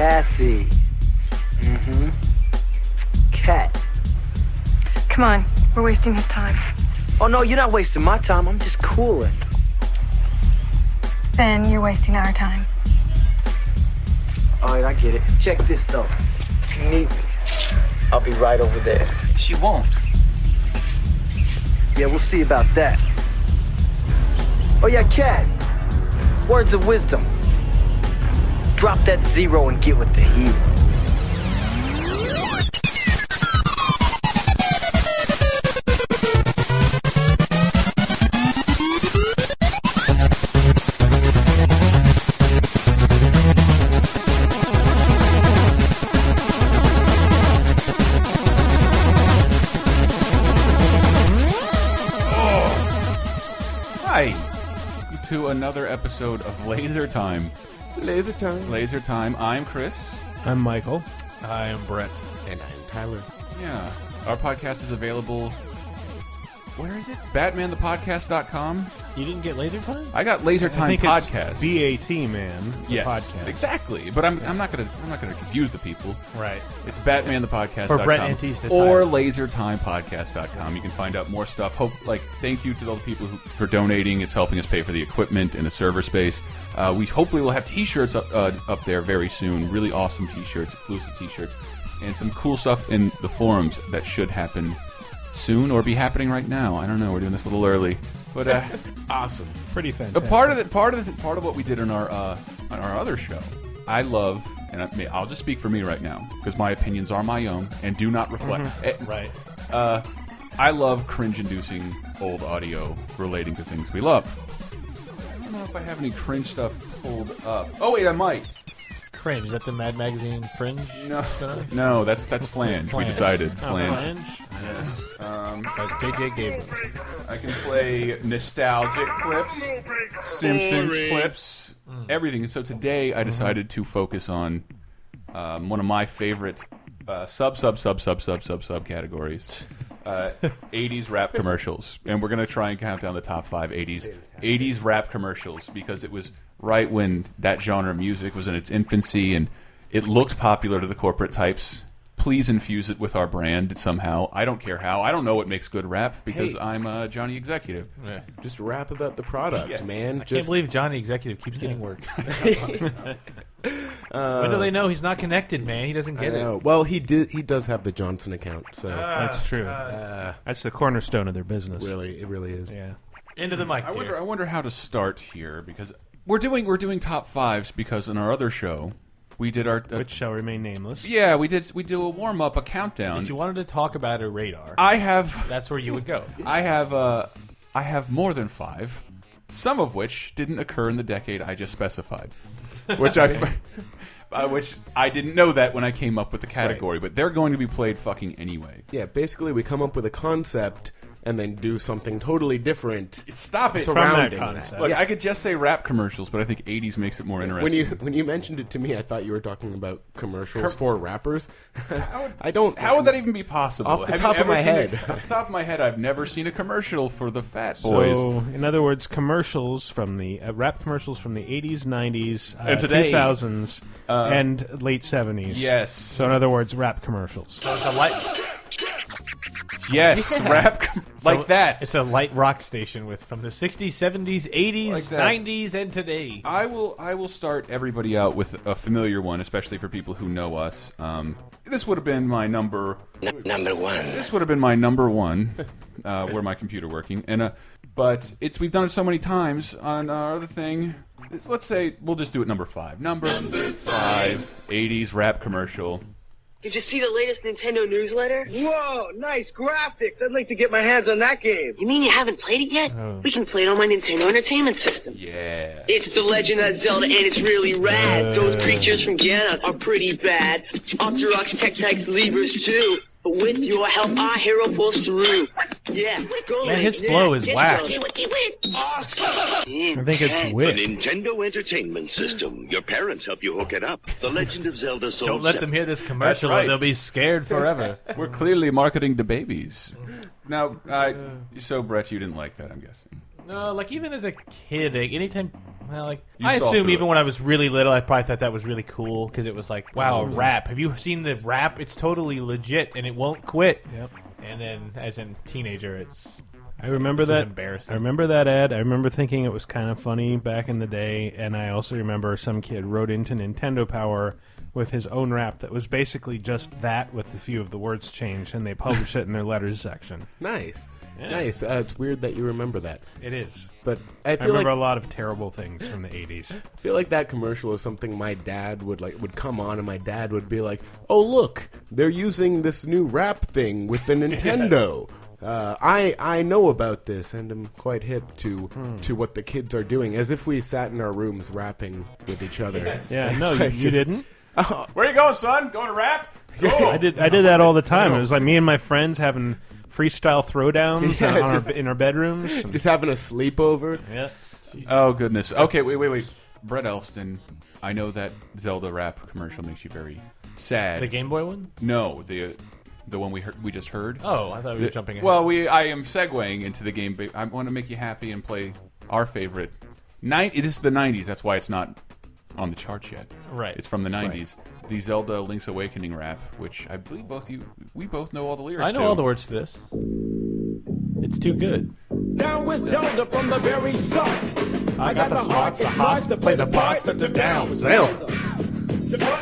Kathy. Cat. Come on, we're wasting his time. Oh, no, you're not wasting my time. I'm just cooling. Then you're wasting our time. All right, I get it. Check this, though. If you need me, I'll be right over there. She won't. Yeah, we'll see about that. Oh, yeah, Cat. Words of wisdom. Drop that zero and get with the hero. To another episode of Laser Time. Laser Time. Laser Time. I'm Chris. I'm Michael. I am Brett. And I'm Tyler. Yeah. Our podcast is available. Where is it? BatmanThePodcast.com. You didn't get Laser Time? I got Laser Time I think Podcast. It's BAT, man. Yes, podcast. exactly. But I'm not gonna confuse the people. Right. It's BatmanThePodcast.com For Brett Antista or Tyler. LaserTimePodcast.com. You can find out more stuff. Thank you to all the people for donating. It's helping us pay for the equipment and the server space. We hopefully will have T-shirts up there very soon. Really awesome T-shirts, exclusive T-shirts, and some cool stuff in the forums that should happen soon or be happening right now. I don't know. We're doing this a little early, but awesome, pretty fantastic. part of what we did on our other show, I love, and I'll just speak for me right now because my opinions are my own and do not reflect. Right. I love cringe-inducing old audio relating to things we love. I don't know if I have any cringe stuff pulled up. Oh wait, I might. Cringe. Is that the Mad Magazine Fringe? No, that's Flange. We decided Flange. Yes. Like J.J. Gabriel. I can play nostalgic clips, Simpsons clips, everything. So today I decided to focus on one of my favorite subcategories. 80s rap commercials, and we're gonna try and count down the top 5 80s rap commercials because it was right when that genre of music was in its infancy and it looked popular to the corporate types. Please infuse it with our brand somehow. I don't care how. I don't know what makes good rap because I'm a Johnny Executive. Yeah. Just rap about the product, man. I can't believe Johnny Executive keeps getting worked. When do they know he's not connected, man? He doesn't get it. Well, he does have the Johnson account, so that's true. That's the cornerstone of their business. Really, it really is. Yeah. Into the mic. I wonder how to start here because we're doing top 5s because in our other show we did our which shall remain nameless. Yeah, we do a warm up, a countdown. If you wanted to talk about a radar, that's where you would go. I have more than 5, some of which didn't occur in the decade I just specified, which which I didn't know that when I came up with the category, but they're going to be played fucking anyway. Yeah, basically we come up with a concept and then do something totally different. Stop it! Surrounding that concept. Look, I could just say rap commercials, but I think 80s makes it more interesting. When you mentioned it to me, I thought you were talking about commercials for rappers. I don't. How would that even be possible? Off the top of my head. Off the top of my head, I've never seen a commercial for the Fat Boys. So, in other words, commercials from the rap commercials from the 80s, 90s, and today, 2000s, and late 70s. Yes. So, in other words, rap commercials. So it's a light. Yes, rap like that. It's a light rock station with from the 60s, 70s, 80s, Like that. 90s, and today. I will start everybody out with a familiar one, especially for people who know us. This would have been my number one. This would have been my number one. Were my computer working? And but we've done it so many times on our other thing. Let's say we'll just do it number 5. Number 5, 80s rap commercial. Did you see the latest Nintendo newsletter? Whoa, nice graphics. I'd like to get my hands on that game. You mean you haven't played it yet? Oh. We can play it on my Nintendo Entertainment System. Yeah. It's The Legend of Zelda, and it's really rad. Those creatures from Ganon are pretty bad. Octoroks, Tektites, Libras, too. But with your help, our hero pulls through. Yeah, go Man, his flow is whack. Awesome. I think it's The wit. Nintendo Entertainment System. Your parents help you hook it up. The Legend of Zelda Soul Don't let them hear this commercial That's right. or they'll be scared forever. We're clearly marketing to babies. Now, so Brett, you didn't like that, I'm guessing. No, like even as a kid, like anytime. Well, like You I saw assume through even it. when I was really little, I probably thought that was really cool because it was like, wow, a rap. Have you seen the rap? It's totally legit and it won't quit. Yep. And then as a teenager, it's. I remember This is that. embarrassing. I remember that ad. I remember thinking it was kind of funny back in the day, and I also remember some kid wrote into Nintendo Power with his own rap that was basically just that with a few of the words changed, and they published it in their letters section. Nice. Yeah. Nice. It's weird that you remember that. It is. But I I feel remember like a lot of terrible things from the 80s. I feel like that commercial is something my dad would come on, and my dad would be like, "Oh, look, they're using this new rap thing with the Nintendo." I know about this, and I'm quite hip to what the kids are doing, as if we sat in our rooms rapping with each other. Yeah, no, Like, you didn't. Where you going, son? Going to rap? Cool. I did that all the time. It was like me and my friends having freestyle throwdowns in our bedrooms. Just having a sleepover. Yeah. Oh, goodness. Okay, wait. Brett Elston, I know that Zelda rap commercial makes you very sad. The Game Boy one? No, the one we just heard. Oh, I thought we were jumping ahead. Well, I am segueing into the game. I want to make you happy and play our favorite. This is the 90s. That's why it's not on the charts yet. Right. It's from the 90s. The Zelda Link's Awakening rap, which I believe we both know all the lyrics I know to. all the words to this. It's too good. Down with Zelda from the very start. I got the smarts, the hots to play the parts to the down. Zelda.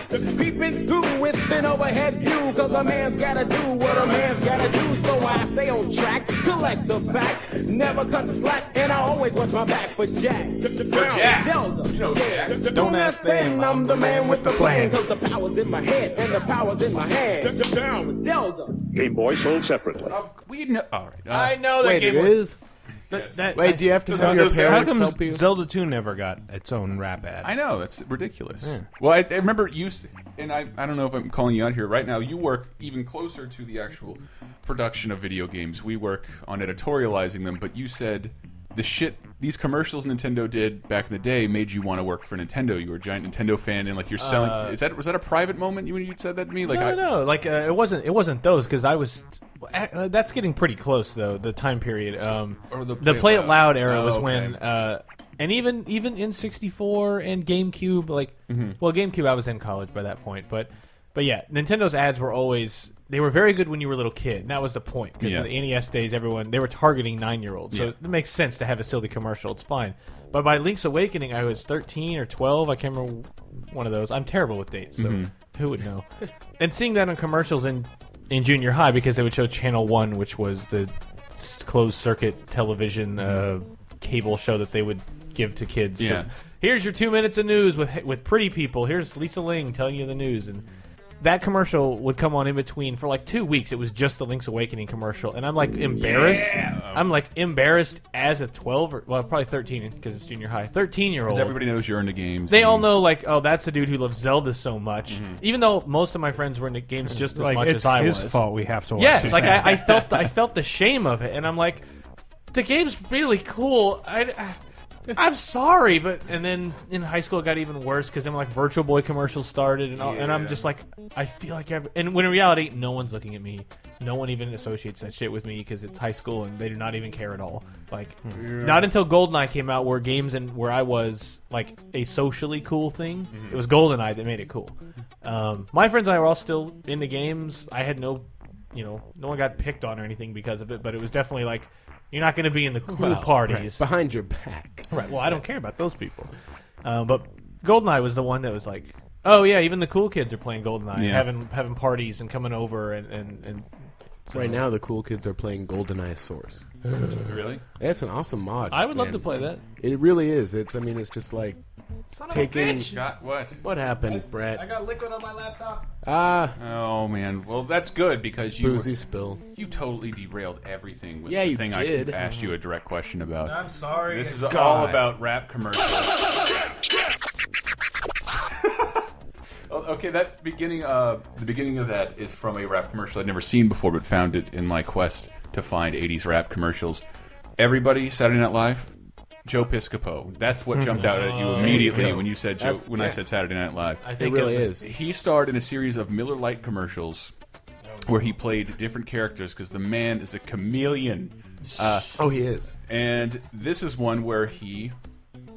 Peeping through with an overhead view, cause a man's gotta do what a man's gotta do. So I stay on track, collect the facts, never cut the slack, and I always watch my back for Jack. For Jack. Zelda. You know Jack. Don't ask them, I'm the man with the plan. Cause the power's in my head, and the power's in my hand. Down with Zelda. Game Boy sold separately. We know. All right. I know that Wait, game. it is? Yes. Wait, do you have to have your How parents How come help you? Zelda 2 never got its own rap ad? I know, it's ridiculous. Yeah. Well, I remember you, and I don't know if I'm calling you out here right now. You work even closer to the actual production of video games. We work on editorializing them, but you said these commercials Nintendo did back in the day made you want to work for Nintendo. You were a giant Nintendo fan, and like you're selling. Was that a private moment when you said that to me? Like No. Like it wasn't those because I was. That's getting pretty close though. The time period. Or the Play It Loud era Oh, was okay. when. And even in 64 and GameCube, like, well, GameCube I was in college by that point, but yeah, Nintendo's ads were always they were very good when you were a little kid, and that was the point because in the NES days, they were targeting 9-year-olds, so it makes sense to have a silly commercial. It's fine. But by Link's Awakening, I was 13 or 12. I can't remember one of those. I'm terrible with dates, so who would know? And seeing that on commercials in junior high because they would show Channel 1, which was the closed circuit television cable show that they would give to kids. Yeah. So, here's your 2 minutes of news with pretty people. Here's Lisa Ling telling you the news. And that commercial would come on in between for like 2 weeks. It was just the Link's Awakening commercial. And I'm like embarrassed. Yeah. I'm like embarrassed as a 12 or, well, probably 13 because it's junior high. 13-year-old. Because everybody knows you're into games. They all know, like, oh, that's the dude who loves Zelda so much. Even though most of my friends were into games just as much as I was. It's his fault we have to watch Yes, this. like I felt the shame of it, and I'm like, the game's really cool. I'm sorry, but and then in high school it got even worse because then like Virtual Boy commercials started, and I'm just like, I feel like and when in reality no one's looking at me, no one even associates that shit with me because it's high school and they do not even care at all. Like not until GoldenEye came out where games and where I was like a socially cool thing. It was GoldenEye that made it cool. My friends and I were all still into games. I had no one got picked on or anything because of it, but it was definitely like, you're not going to be in the cool parties. Right, behind your back. Right. Well, I don't care about those people. But GoldenEye was the one that was like, oh yeah, even the cool kids are playing GoldenEye, having parties and coming over and so. Right now, the cool kids are playing GoldenEye Source. Really? It's an awesome mod. I would love to play that. It really is. It's just like taking. Got what? What happened, Brett? I got liquid on my laptop. Oh man. Well, that's good because Boozy spill. You totally derailed everything with Yeah, the you thing did. I asked you a direct question about. I'm sorry. This is all about rap commercials. Okay, the beginning of that is from a rap commercial I'd never seen before, but found it in my quest to find 80s rap commercials. Everybody, Saturday Night Live, Joe Piscopo. That's what jumped out at you immediately when you said Joe. When I said Saturday Night Live, I think it really is. He starred in a series of Miller Lite commercials. Oh where he played different characters because the man is a chameleon. Oh, he is. And this is one where he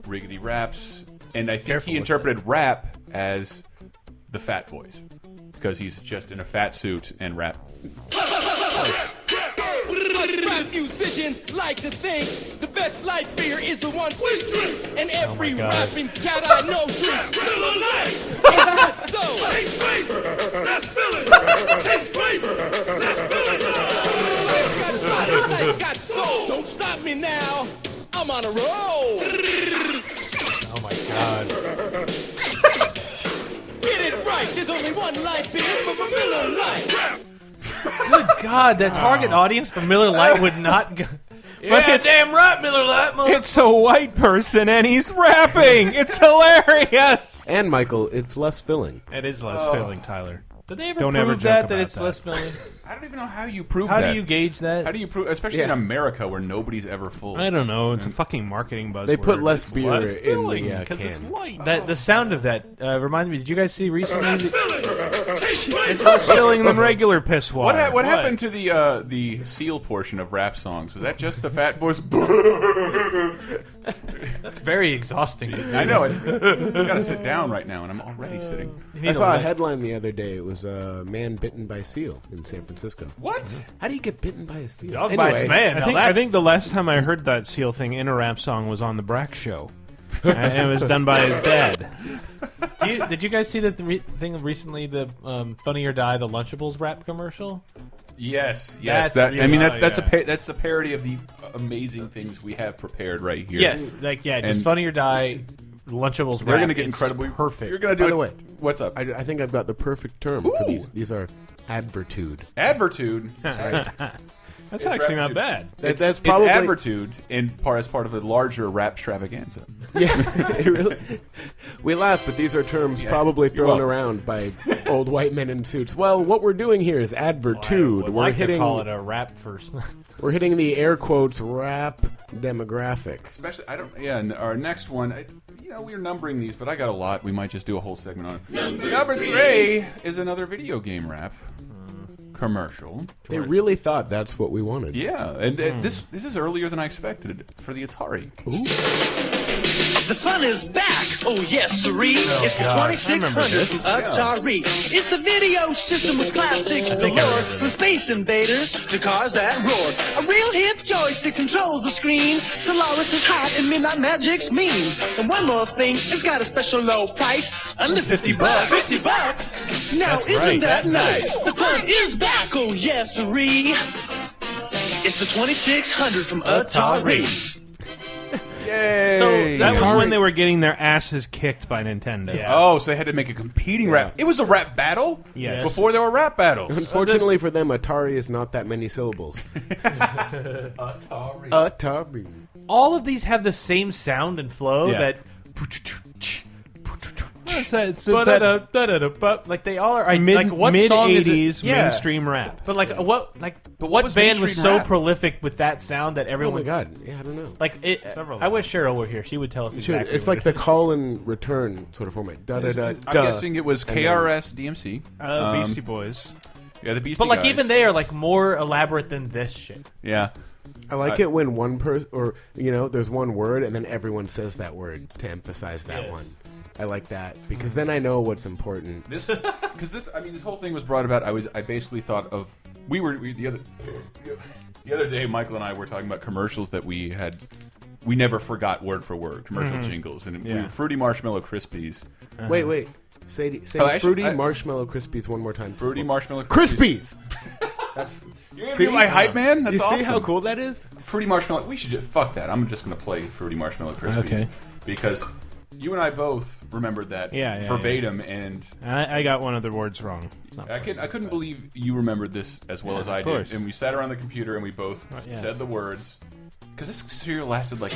riggedy raps, and I think he interpreted rap as the fat voice because he's just in a fat suit and rap. Rap musicians like to think the best light beer is the one we drink, and every rapping cat I know drinks Miller Lite. Is that so? Taste flavor, let's fill it. Taste flavor, let's fill it. Got body, life got soul. Don't stop me now. I'm on a roll. Oh my god. Get it right. There's only one light beer for Miller Lite. Good God, the target audience for Miller Lite would not go. Yeah, damn right, Miller Lite. It's a white person and he's rapping. It's hilarious. And Michael, it's less filling. It is less filling, Tyler. Did they ever Don't prove ever joke that about it's that. less filling? I don't even know how you prove How that. do you gauge that? How do you prove, especially in America where nobody's ever full? I don't know. It's a fucking marketing buzzword. They put less It's beer less in filling the because can. it's light. The sound of that reminded me. Did you guys see recently? It's less filling than regular piss water. What happened to the seal portion of rap songs? Was that just the fat boys? That's very exhausting. To do. I know it. I gotta sit down right now, and I'm already sitting. I saw a headline the other day. It was a man bitten by a seal in San Francisco. What? How do you get bitten by a seal? Dog bites man. I think the last time I heard that seal thing in a rap song was on the Brack Show. And it was done by his dad. Did you guys see that thing recently? The Funny or Die, the Lunchables rap commercial. Yes. That's That's a parody of the amazing things we have prepared right here. Yes, just Funny or Die. Lunchables rap. They're going to get incredibly perfect. You're going to do By it. the way, What's up? I think I've got the perfect term for these. These are advertude. Advertude. That's actually not bad. That's probably it's advertude as part of a larger rap extravaganza. Yeah, we laugh, but these are terms probably thrown around by old white men in suits. Well, what we're doing here is advertude. We're hitting. Call it a rap first. We're hitting the air quotes rap demographics. Especially, and our next one, we're numbering these, but I got a lot. We might just do a whole segment on it. Number 3 is another video game rap commercial. They really thought that's what we wanted. Yeah, and this is earlier than I expected for the Atari. Ooh. The fun is back. Oh, yes, sirree. It's the 2600 from Atari. It's the video system with classic galore. From Space Invaders to cars that roar. A real hip joystick controls the screen. Solaris is hot and Midnight Magic's mean. And one more thing, it's got a special low price. Under $50. $50? Now, isn't that nice? The fun is back. Oh, yes, sirree. It's the 2600 from Atari. Yay! So that was when they were getting their asses kicked by Nintendo. Yeah. Oh, so they had to make a competing rap. It was a rap battle? Yes. Before there were rap battles. Unfortunately for them, Atari is not that many syllables. Atari. All of these have the same sound and flow that. Like they all are. What song is it? mainstream rap. But what band was so prolific with that sound that everyone? Oh my god! Yeah, I don't know. I wish Cheryl were here. She would tell us exactly. It's like the call and return sort of format. I'm guessing it was KRS DMC, Beastie Boys. Yeah, the Beastie But Guys. even they are more elaborate than this shit. Yeah. I like it when one person, or there's one word and then everyone says that word to emphasize that one. I like that because then I know what's important. This whole thing was brought about. I basically thought of the other day. Michael and I were talking about commercials that we never forgot word for word commercial jingles, and we were Fruity Marshmallow Krispies. Wait. Say Fruity Marshmallow Krispies one more time. Fruity Marshmallow Krispies. That's. You're gonna be my hype man. That's awesome. See how cool that is? Fruity Marshmallow. We should just fuck that. I'm just gonna play Fruity Marshmallow Krispies because you and I both remembered that verbatim, and I got one of the words wrong. I couldn't believe you remembered this as well as I did. And we sat around the computer and we both said the words, because this cereal lasted like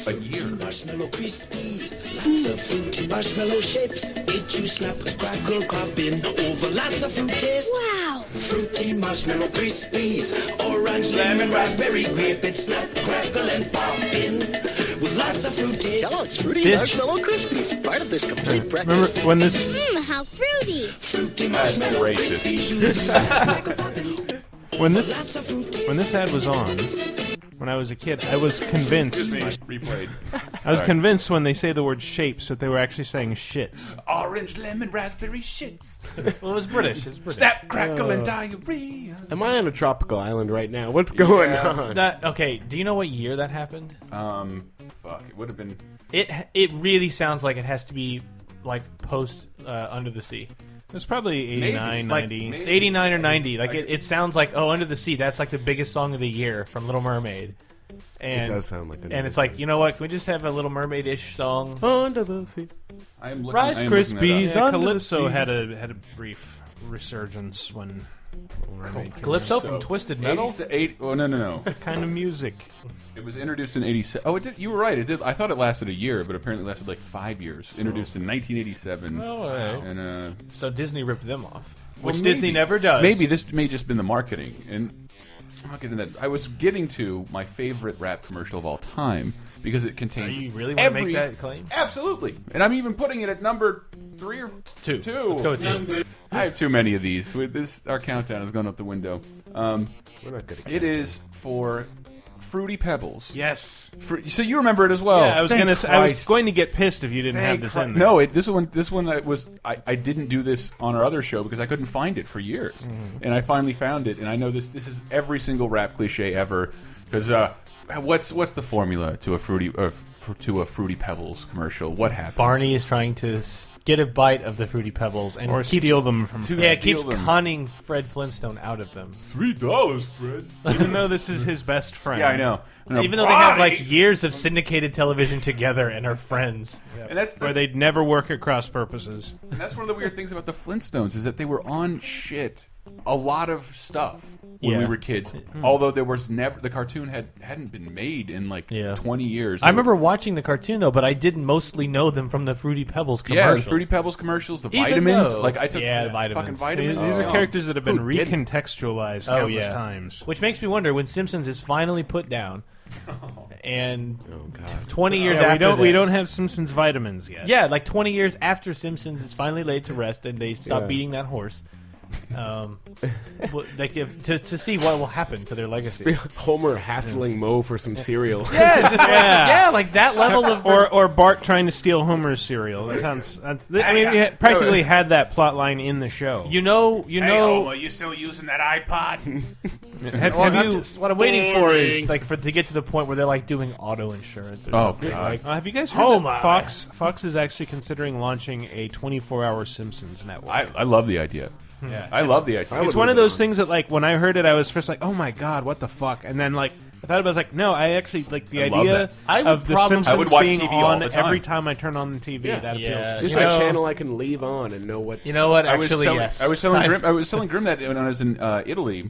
a year. Marshmallow Krispies, lots of fruity marshmallow shapes. Eat you snap, crackle, popping over lots of fruit taste. Wow! Fruity marshmallow Krispies, orange, lemon, raspberry, grape. It snap, crackle, and popping with lots of fruit taste. Kellogg's Fruity Marshmallow Krispies, part of this complete breakfast. Remember when this? How fruity! Fruity marshmallow Krispies. When this ad was on, when I was a kid, I was convinced. Replayed. I was convinced when they say the word shapes that they were actually saying shits. Orange, lemon, raspberry shits. Well, it was British. It's British. Snap, crackle, and diarrhea. Am I on a tropical island right now? What's going on? Okay, do you know what year that happened? Fuck, it would have been. It really sounds like it has to be like post Under the Sea. It was probably 89, Like 90. 89 or 90. Like it sounds like Under the Sea. That's like the biggest song of the year from Little Mermaid. And, It does sound like and it's like, you know what? Can we just have a Little Mermaid-ish song? Under the Sea. I am looking. Rice Krispies. Yeah, Under the Calypso Sea. had a brief resurgence when Little Mermaid came Calypso out. from Twisted Metal? Oh no. Kind of music. It was introduced in '87. Oh, it did. You were right. It did. I thought it lasted a year, but apparently it lasted like 5 years. Introduced in 1987. Oh, all right. And So Disney ripped them off, which well, Disney never does. Maybe this may just been the marketing, and I'm not getting that. I was getting to my favorite rap commercial of all time because it contains. You really want to make that claim? Absolutely, and I'm even putting it at number 3 or 2. Let's go with 2. I have too many of these. With this, our countdown has gone up the window. We're not good at It is for Fruity Pebbles. Yes. So you remember it as well. Yeah, I was Thank going to get pissed if you didn't have Thank this Christ. in there. No, this one I didn't do this on our other show because I couldn't find it for years, and I finally found it, and I know this is every single rap cliche ever. Because what's the formula to a Fruity Pebbles commercial? What happens? Barney is trying to get a bite of the Fruity Pebbles and Or steal them from Fred. Yeah, it keeps conning Fred Flintstone out of them. $3, Fred. Even though this is his best friend. Yeah, I know. Even though they have like years of syndicated television together and are friends. And that's where they'd never work at cross purposes. And that's one of the weird things about the Flintstones is that they were on shit a lot of stuff when we were kids. Although there was never the cartoon hadn't been made in like 20 years. I remember watching the cartoon though, but I didn't mostly know them from the Fruity Pebbles commercials. Yeah, the Fruity Pebbles commercials, the Even vitamins. though- Like I took the vitamins. fucking vitamins. These are characters that have been recontextualized countless times. Which makes me wonder when Simpsons is finally put down, and 20 years after we don't have Simpsons vitamins yet. Yeah, like 20 years after Simpsons is finally laid to rest and they stop beating that horse. Like to see what will happen to their legacy. Homer hassling Moe for some cereal. Yeah, just like that level of or Bart trying to steal Homer's cereal. That sounds. I mean, we practically had that plot line in the show. You know. Hey, Homer, you still using that iPod? What I'm waiting for is like to get to the point where they're like doing auto insurance. Or something. God! Like, have you guys heard that Fox is actually considering launching a 24-hour Simpsons network? I love the idea. Yeah, I love the idea. It's one of those things that, like, when I heard it, I was first like, "Oh my god, what the fuck?" And then, like, I thought about it, I was like, "No, I actually like the idea of the Simpsons being on every time I turn on the TV." Yeah. That appeals to me. Just a channel I can leave on and know what. You know what? I was Actually, yes. I was telling Grim that when I was in Italy,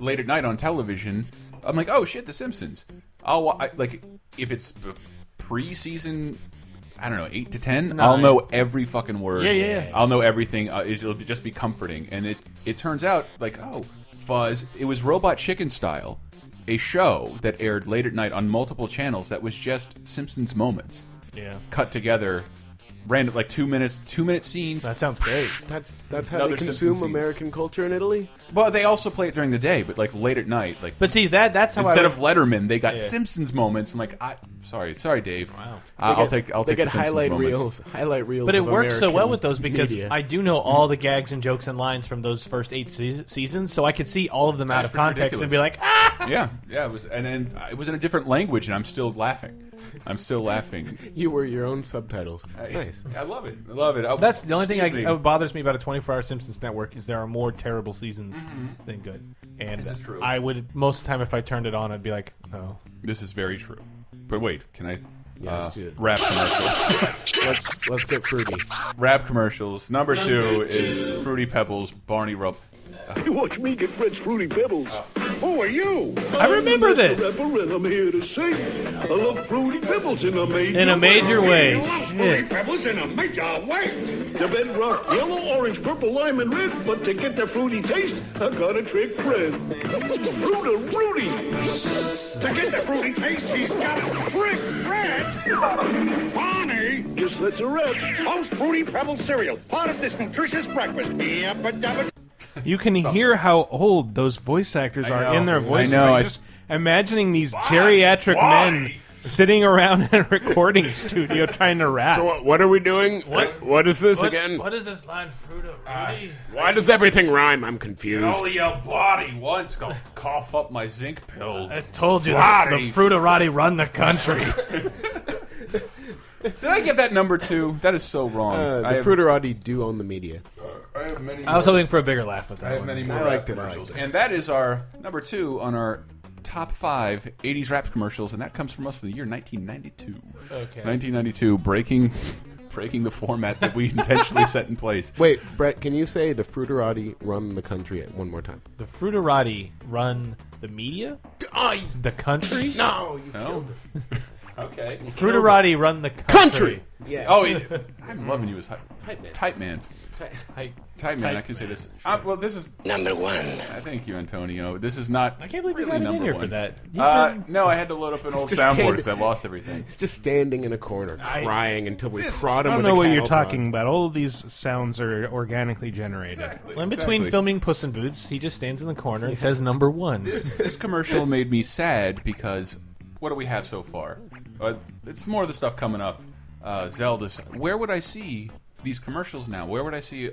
late at night on television. I'm like, oh shit, The Simpsons. Like if it's pre-season. I don't know, 8 to 10. I'll know every fucking word. Yeah. I'll know everything. It'll just be comforting. And it turns out like, oh, Fuzz. It was Robot Chicken Style, a show that aired late at night on multiple channels. That was just Simpsons moments. Yeah, cut together, random like 2 minute scenes. That sounds great. That's how they consume American culture in Italy. Well, they also play it during the day, but like late at night. Like, but see that's how instead of Letterman, they got Simpsons moments. And like, sorry, Dave. Wow. I'll take they get the highlight moments. reels. But it of works so well American with those because media. I do know all the gags and jokes and lines from those first 8 seasons, so I could see all of them out of context and be like, ah. Yeah, it was, and then it was in a different language, and I'm still laughing. You were your own subtitles. Nice. I love it. That's the only thing that bothers me about a 24-hour Simpsons network is there are more terrible seasons than good. And this is true. I would most of the time if I turned it on, I'd be like, oh, this is very true. But wait, can I? Yeah, let's do it. Rap commercials. Let's get fruity. Rap commercials. Number 2 is Fruity Pebbles. Barney Rub. You watch me get Fred's Fruity Pebbles. Who are you? I remember this. Rebel, and I'm here to say I love Fruity Pebbles in a major way. In a major way. Fruity Pebbles in a major way. The bedrock yellow, orange, purple, lime, and red. But to get the fruity taste, I got a trick friend. Fruity. To get the fruity taste, he's got a trick friend. Bonnie. Yes, that's a wrap. Most Fruity Pebbles cereal. Part of this nutritious breakfast. You can hear how old those voice actors are in their voices. I'm just imagining these geriatric men sitting around in a recording studio trying to rap. So what are we doing? What is this again? What is this line, Fruita Rudy? Why does everything rhyme? I'm confused. Only your body once go cough up my zinc pill. I told you the Fruita Roddy run the country. Did I get that number 2? That is so wrong. The Fruiterati do own the media. I was hoping for a bigger laugh with that. I have many more rap commercials. And that is our number 2 on our top 5 80s rap commercials, and that comes from us in the year 1992. Okay. 1992, breaking the format that we intentionally set in place. Wait, Brett, can you say the Fruiterati run the country one more time? The Fruiterati run the media? The country? No, you killed it. Okay. Fruiterati run the country. Yeah. Oh, I'm loving you as Type Man. Type Man, I can say this. Well, this is number 1. Thank you, Antonio. This is not. I can't believe really you got number in here 1. for that. No, I had to load up an old soundboard because I lost everything. He's just standing in a corner crying until we prod him. I don't with know a what you're cattle talking about. All of these sounds are organically generated. Exactly. Well, in between filming Puss in Boots, he just stands in the corner and says number 1. This commercial made me sad because what do we have so far? It's more of the stuff coming up. Zelda. Where would I see these commercials now? Where would I see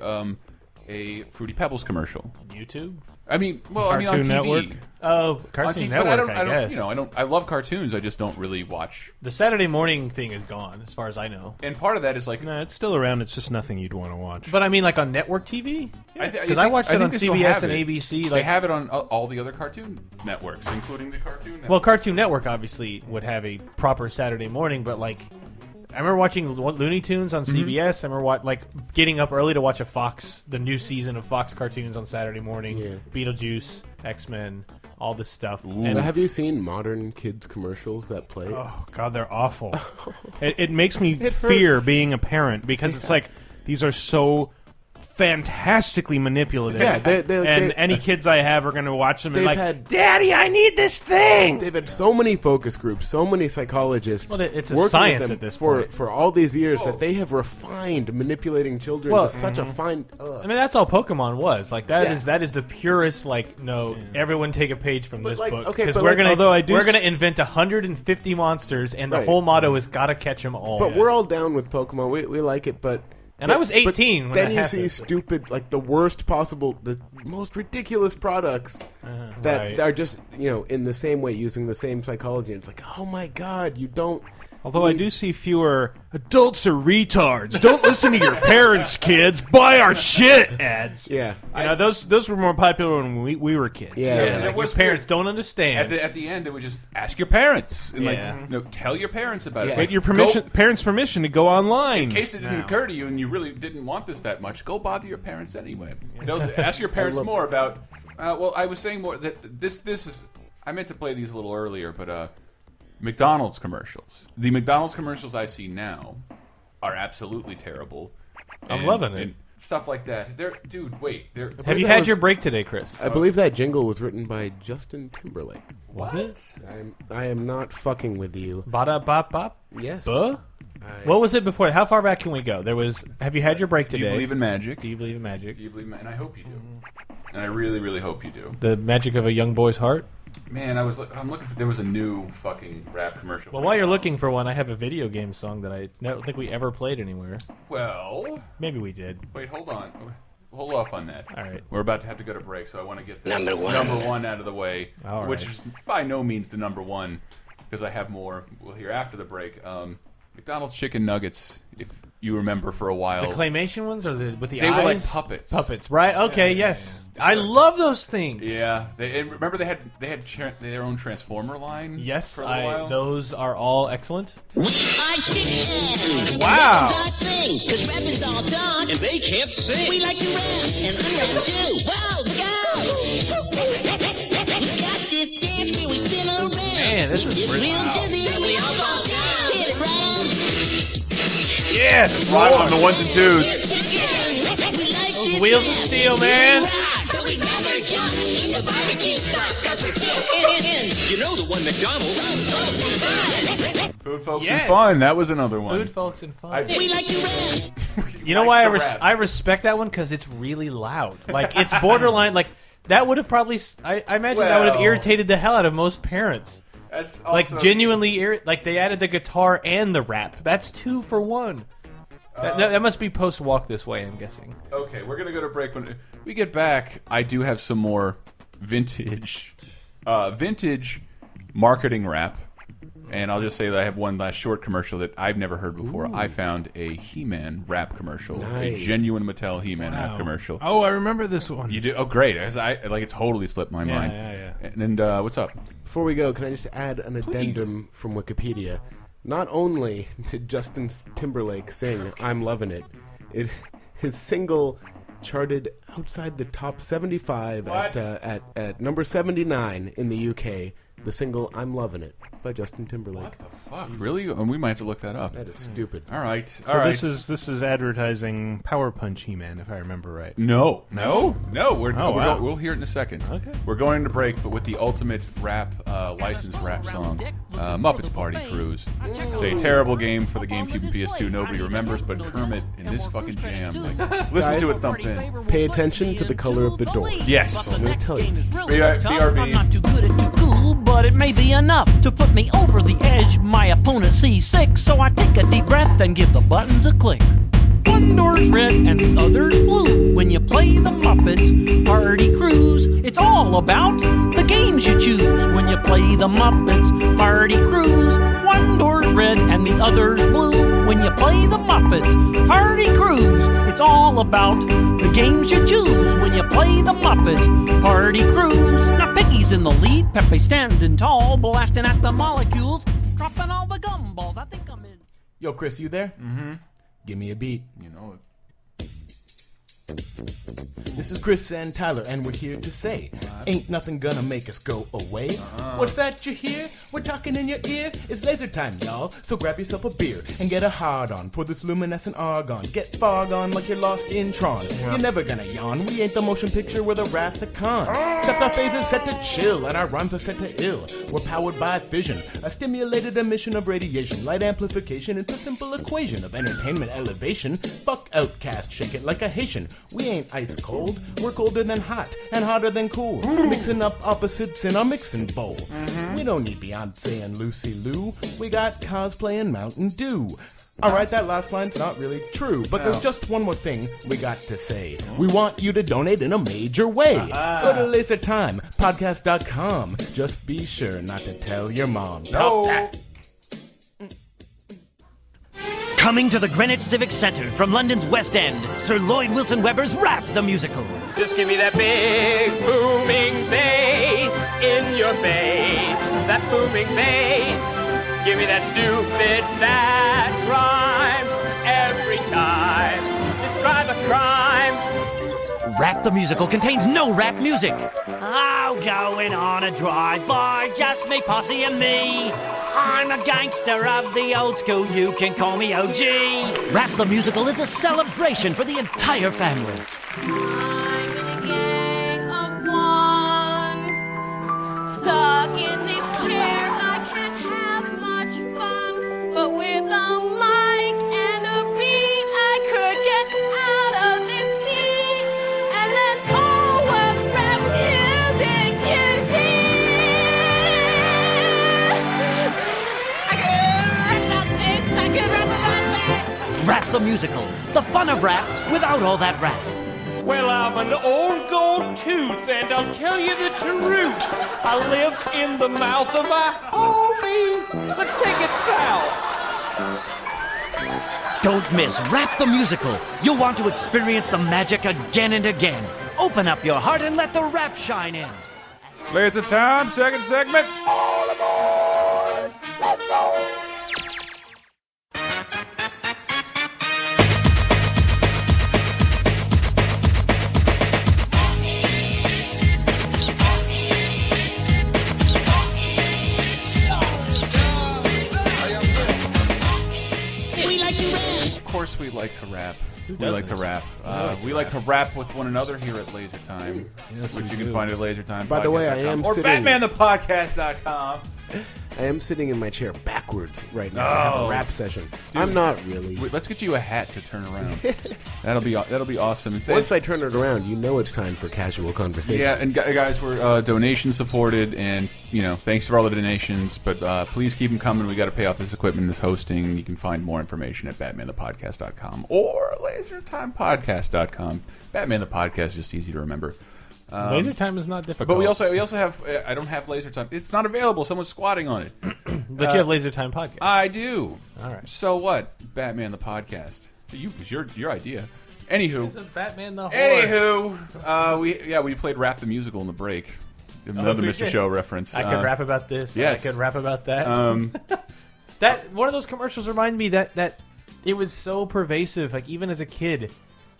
a Fruity Pebbles commercial? YouTube? I mean, well, Cartoon on TV. Network? Oh, Cartoon Network, but I don't, guess. you know, I love cartoons. I just don't really watch. The Saturday morning thing is gone, as far as I know. And part of that is like, no, it's still around. It's just nothing you'd want to watch. But I mean, like on network TV? Because I watched it on CBS and ABC. They have it on all the other cartoon networks, including the Cartoon Network. Well, Cartoon Network obviously would have a proper Saturday morning, but like, I remember watching Looney Tunes on CBS. I remember getting up early to watch the new season of Fox cartoons on Saturday morning. Yeah. Beetlejuice, X-Men, all this stuff. And have you seen modern kids commercials that play? Oh God, they're awful. It makes me fear being a parent because it's like these are so fantastically manipulative. Yeah, any kids I have are going to watch them and like, Daddy, I need this thing. They've had so many focus groups, so many psychologists. Well, it's a working science with them at this for point. for all these years that they have refined manipulating children to such a fine. I mean, that's all Pokemon was. Like that is the purest. Like, no, everyone take a page from this book because we're gonna invent 150 monsters, and the whole motto is gotta catch them all. But we're all down with Pokemon. We like it, but. And I was 18 when then that you happened. see stupid, like the worst possible, the most ridiculous products that are just, in the same way, using the same psychology. And it's like, oh my God, you don't. Although I do see fewer adults are retards. Don't listen to your parents, kids. Buy our shit ads. Yeah. Those were more popular when we were kids. Yeah, like your parents don't understand. At the end, it would just ask your parents. And tell your parents about it. Get your parents' permission to go online. In case it didn't occur to you and you really didn't want this that much, go bother your parents anyway. Ask your parents more about. Well, I was saying more that this is. I meant to play these a little earlier, but McDonald's commercials. The McDonald's commercials I see now are absolutely terrible. I'm loving it. And stuff like that. Have you had your break today, Chris? I believe that jingle was written by Justin Timberlake. Was it? I am not fucking with you. Ba-da-bop-bop? Yes. What was it before? How far back can we go? There was. Have you had your break today? Do you believe in magic? Do you believe in magic? Do you believe in and I hope you do. And I really, really hope you do. The magic of a young boy's heart? Man, I'm looking for. There was a new fucking rap commercial. Well, while you're looking for one, I have a video game song that I don't think we ever played anywhere. Well, maybe we did. Wait, hold on. Hold off on that. All right. We're about to have to go to break, so I want to get the number one out of the way, All which right. is by no means the number one, because I have more. We'll hear after the break. McDonald's chicken nuggets, if you remember, for a while. The claymation ones, or with the they eyes? were like puppets. Puppets, right? Okay, yes. I love those things. Yeah, and remember they had their own Transformer line. Yes, for a little while? those are all excellent. I chicken. Wow. Because rapping's all done. And they can't sing. We like to rap, and I'm ready too. Wow, go! You got Man, this is really Yes, Rock on the ones and twos. Those wheels of steel, man. You know the one McDonald's. Food, folks, and fun. That was another one. Food, folks, and fun. We like to rap. You know why I respect that one? Because it's really loud. Like, it's borderline. Like, that would have probably... I imagine that would have irritated the hell out of most parents. That's like, genuinely... Like, they added the guitar and the rap. That's 2 for 1. That must be post-Walk This Way, I'm guessing. Okay, we're going to go to break. When we get back, I do have some more vintage marketing rap. And I'll just say that I have one last short commercial that I've never heard before. I found a He-Man rap commercial, a genuine Mattel He-Man rap commercial. Oh, I remember this one. You do? Oh, great! It totally slipped my mind. Yeah. And what's up? Before we go, can I just add an addendum from Wikipedia? Not only did Justin Timberlake sing "I'm Lovin' It," his single charted outside the top 75 at number 79 in the UK. The single "I'm Lovin' It" by Justin Timberlake. What the fuck? Really? And we might have to look that up. That is stupid. All right. So this is advertising Power Punch He-Man, if I remember right. No. We'll hear it in a second. Okay. We're going to break, but with the ultimate licensed rap song, Muppets Party Cruise. It's a terrible game for the GameCube and PS2. Nobody remembers, but Kermit in this fucking jam. Like, listen to it thump in. Pay attention to the color of the door. Yes. I'm going to tell you. BRB. I'm not too good at too cool, but it may be enough to put me over the edge. My opponent sees 6, so I take a deep breath and give the buttons a click. One door's red and the other's blue. When you play the Muppets Party Cruise, it's all about the games you choose. When you play the Muppets Party Cruise, one door's red and the other's blue. When you play the Muppets Party Cruise, it's all about the games you choose. When you play the Muppets Party Cruise. Now Piggy's in the lead, Pepe standing tall, blasting at the molecules, dropping all the gumballs. I think I'm in. Yo, Chris, you there? Mm-hmm. Give me a beat. You know it. This is Chris and Tyler, and we're here to say, ain't nothing gonna make us go away. What's that you hear? We're talking in your ear. It's laser time, y'all. So grab yourself a beer and get a hard on for this luminescent argon. Get fog on like you're lost in Tron. You're never gonna yawn. We ain't the motion picture, we're the Wrath of Khan. Except our phase is set to chill and our rhymes are set to ill. We're powered by fission, a stimulated emission of radiation, light amplification. It's a simple equation of entertainment elevation. Fuck Outcast, shake it like a Haitian. We ain't ice cold. We're colder than hot and hotter than cool. Mixing up opposites in our mixing bowl. We don't need Beyonce and Lucy Liu. We got cosplay and Mountain Dew. Alright, that last line's not really true, but there's just one more thing we got to say. We want you to donate in a major way. Go to lasertimepodcast.com. Just be sure not to tell your mom. Talk that. Coming to the Greenwich Civic Centre from London's West End, Sir Lloyd Wilson Webber's Rap the Musical. Just give me that big booming bass in your face. That booming bass. Give me that stupid fat rhyme every time. Describe a crime. Rap the Musical contains no rap music. Oh, going on a drive-by, just me, posse and me. I'm a gangster of the old school, you can call me OG. Rap the Musical is a celebration for the entire family. I'm in a gang of one, stuck in this chair, I can't have much fun. But with a mic and a beat, I could get out of this seat. And then, oh, what rap music you did! I could rap about this, I could rap about that. Rap the Musical, the fun of rap without all that rap. Well, I'm an old gold tooth, and I'll tell you the truth. I live in the mouth of a homie. Let's take it south. Don't miss Rap the Musical. You'll want to experience the magic again and again. Open up your heart and let the rap shine in. Laser time, second segment. All aboard. Let's go. We like to rap. We like to rap with one another here at Laser Time, which you can find at LaserTime. By the way, I am or sitting... BatmanThePodcast.com. I am sitting in my chair backwards right now. I have a rap session. Dude, I'm not really. Wait, let's get you a hat to turn around. That'll be awesome. Once I turn it around, you know it's time for casual conversation. Yeah, and guys, we're donation supported, and thanks for all the donations. But please keep them coming. We got to pay off this equipment, this hosting. You can find more information at BatmanThePodcast.com or LaserTimePodcast.com. Batman the Podcast is just easy to remember. Laser Time is not difficult. But we also have. I don't have Laser Time. It's not available. Someone's squatting on it. But you have Laser Time Podcast. I do. All right. So what? Batman the Podcast. It's your idea. Anywho. This is Batman the Horse. Anywho, we played Rap the Musical in the break. Another Mr. Show reference. I could rap about this. Yes. I could rap about that. That one of those commercials reminded me that it was so pervasive. Like even as a kid,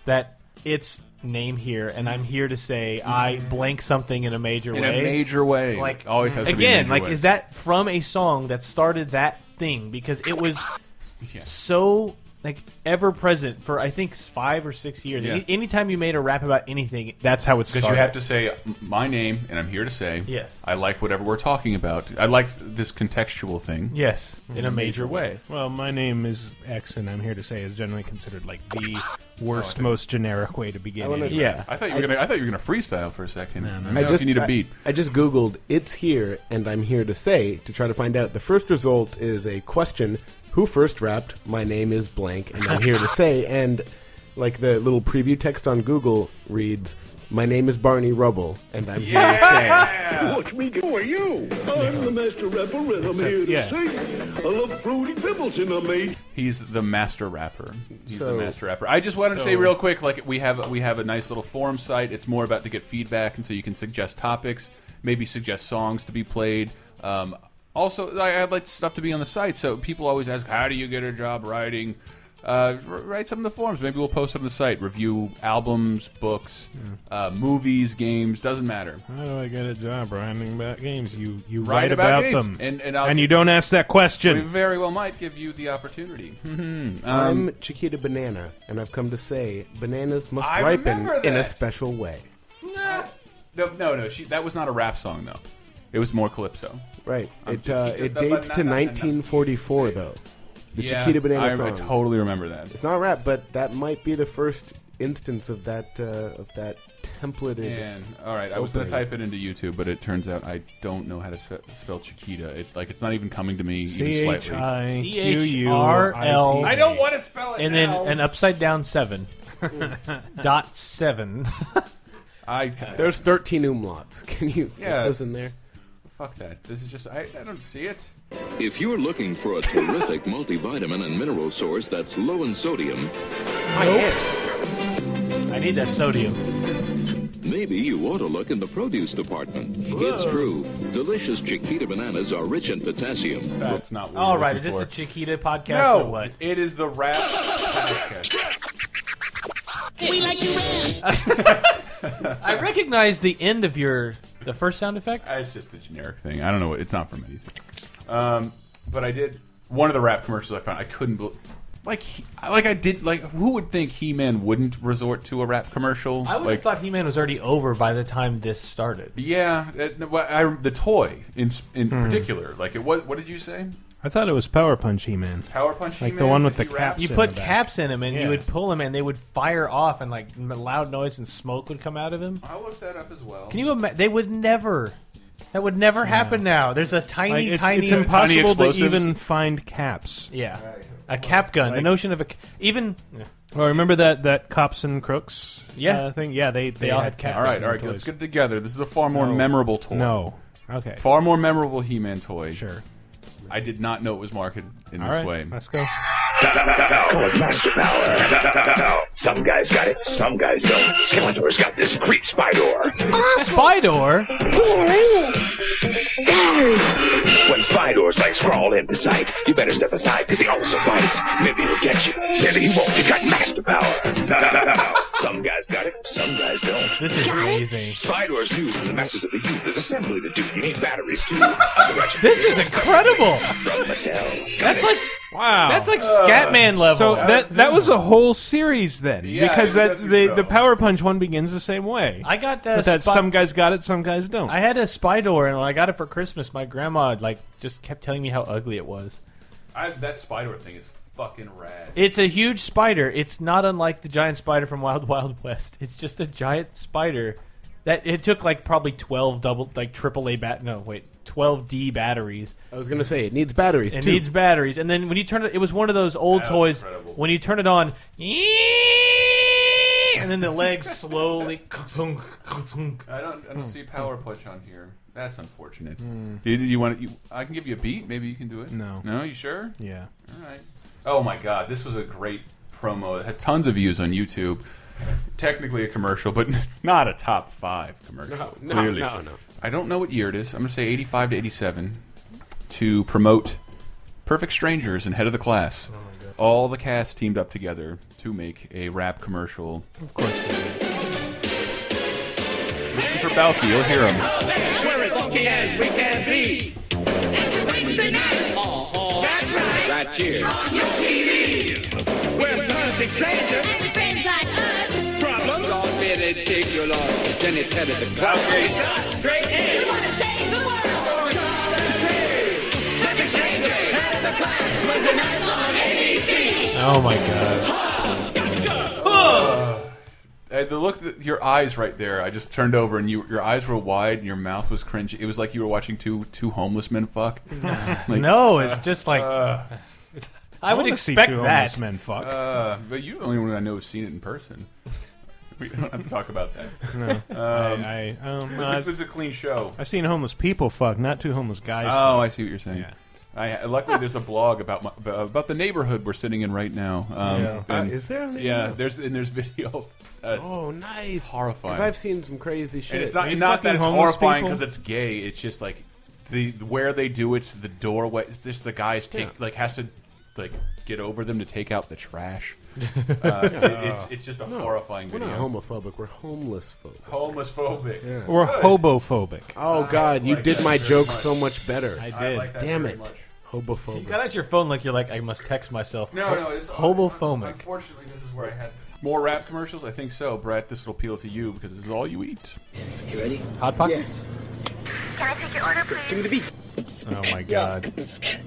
that it's name here, and I'm here to say I blank something in a major way. In a major way. Like always has to be again. a major Like way. is that from a song that started that thing? Because it was so like ever present for I think 5 or 6 years. Yeah. Anytime you made a rap about anything, that's how it started. Because you have to say my name, and I'm here to say yes. I like whatever we're talking about. I like this contextual thing. Yes, in a major way. Well, my name is X, and I'm here to say is generally considered like the worst, most generic way to begin. I thought you were gonna freestyle for a second. No. I just need a beat. I just Googled "It's here" and I'm here to say to try to find out. The first result is a question: who first rapped? My name is blank, and I'm here to say. And like the little preview text on Google reads, "My name is Barney Rubble, and I'm here to say." Watch me. Who are you? I'm the master rapper, and I'm here to sing. I love fruity pebbles in a mate. He's the master rapper. He's the master rapper. I just wanted to say real quick, like we have a nice little forum site. It's more about to get feedback, and so you can suggest topics, maybe suggest songs to be played. Also, I'd like stuff to be on the site. So people always ask, how do you get a job writing? Write some of the forums. Maybe we'll post it on the site. Review albums, books, movies, games. Doesn't matter. How do I get a job writing about games? You write write about games. them, and you don't ask that question. We very well might give you the opportunity. I'm Chiquita Banana, and I've come to say bananas must I ripen remember in a that. special way. No. That was not a rap song though. It was more calypso. Right. It dates to 1944 though. The Chiquita Banana song. I totally remember that. It's not rap, but that might be the first instance of that templated. Man, all right. I was going to type it into YouTube, but it turns out I don't know how to spell Chiquita. It's not even coming to me even slightly. CHRL. I don't want to spell it. And then an upside down 7. .7. There's 13 umlauts. Can you get those in there? Fuck that. This is just I don't see it. If you're looking for a terrific multivitamin and mineral source that's low in sodium, I need that sodium. Maybe you ought to look in the produce department. It's true. Delicious Chiquita bananas are rich in potassium. That's not what All right, is this a Chiquita podcast No, or what? it is the rap podcast. We like to rap. I recognize the end of the first sound effect. It's just a generic thing. I don't know. It's not from anything. But I did one of the rap commercials I found. I couldn't believe. Who would think He-Man wouldn't resort to a rap commercial? I would have thought He-Man was already over by the time this started. Yeah, the toy in particular. What did you say? I thought it was Power Punch He-Man. Power Punch Like He-Man? the one with the Did he rap? caps. You in put the back. caps in him, and Yeah. you would pull him, and they would fire off, and like loud noise and smoke would come out of him. I'll look that up as well. Can you imagine? They would never. That would never happen now. There's a tiny, Like, tiny. it's impossible to explosives? even find caps. Yeah, a cap gun. The notion of even. Well, remember that Cops and Crooks thing? Yeah, they all had had caps. All right, in let's toys. get it together. This is a far more No. memorable toy. No. Okay. Far more memorable He-Man toy. Sure. I did not know it was marketed in All this right, way. let's go. Call it master power. Some guys got it, some guys don't. Skeletor's got this creep Spydor. Spydor? When Spydor's legs crawl into sight, you better step aside, cause he also bites. Maybe he'll get you, maybe he won't. He's got master power. Some guys got it, some guys don't. This is amazing. Spydor's news and the message of the youth is assembly to do. You need batteries too. This is incredible. From Mattel. That's like Wow, that's like Scatman level. So that was a whole series then, because the Power Punch one begins the same way. I got but that some guys got it, some guys don't. I had a spy door, and when I got it for Christmas, my grandma just kept telling me how ugly it was. That spider thing is fucking rad. It's a huge spider. It's not unlike the giant spider from Wild Wild West. It's just a giant spider that it took probably 12 AAA 12D batteries. I was gonna say it needs batteries. It needs batteries, and then when you turn it was one of those old toys. Incredible. When you turn it on, and then the legs slowly. I don't see Power Punch on here. That's unfortunate. You want it? I can give you a beat. Maybe you can do it. No. No, you sure? Yeah. All right. Oh my God, this was a great promo. It has tons of views on YouTube. Technically a commercial, but not a top 5 commercial. Clearly. No. I don't know what year it is. I'm going to say 85 to 87 to promote Perfect Strangers and Head of the Class. Oh my God. All the cast teamed up together to make a rap commercial. Of course they did. Listen for Balky, you'll hear him. We're as funky as we can be. Wednesday night. That's right. Right here. On your TV. We're perfect strangers. Friends like us. Problems all fit ridiculous. Then it's Head of the Class. Straight in. We want to change the world. Perfect strangers. Head of the Class. Wednesday night on ABC. Oh my God. The look that your eyes right there, I just turned over and your eyes were wide and your mouth was cringy. It was like you were watching two homeless men fuck. No, it's just like I would expect two that. Homeless men fuck. But you're the only one I know who's seen it in person. We don't have to talk about that. No, it was a clean show. I've seen homeless people fuck, not two homeless guys. Oh, fuck. I see what you're saying. Yeah. Luckily, there's a blog about the neighborhood we're sitting in right now. Is there? Yeah, there's video. Oh, nice! It's horrifying. Because I've seen some crazy shit. And it's not that it's horrifying because it's gay. It's just like where they do it, the doorway. It's just the guys has to get over them to take out the trash. It's just a horrifying video. We're not homophobic. We're homeless phobic. Homeless phobic. Yeah. We're hobophobic. Oh God, you did my joke so much better. I did. Like Damn it. Much. Hobophobic. You got out your phone like you're like, I must text myself. No, it's hobophobic. Unfortunately, this is where I had more rap commercials. I think so, Brett. This will appeal to you because this is all you eat. You ready? Hot Pockets. Can I take your order, please? Give me the beat. Oh my God.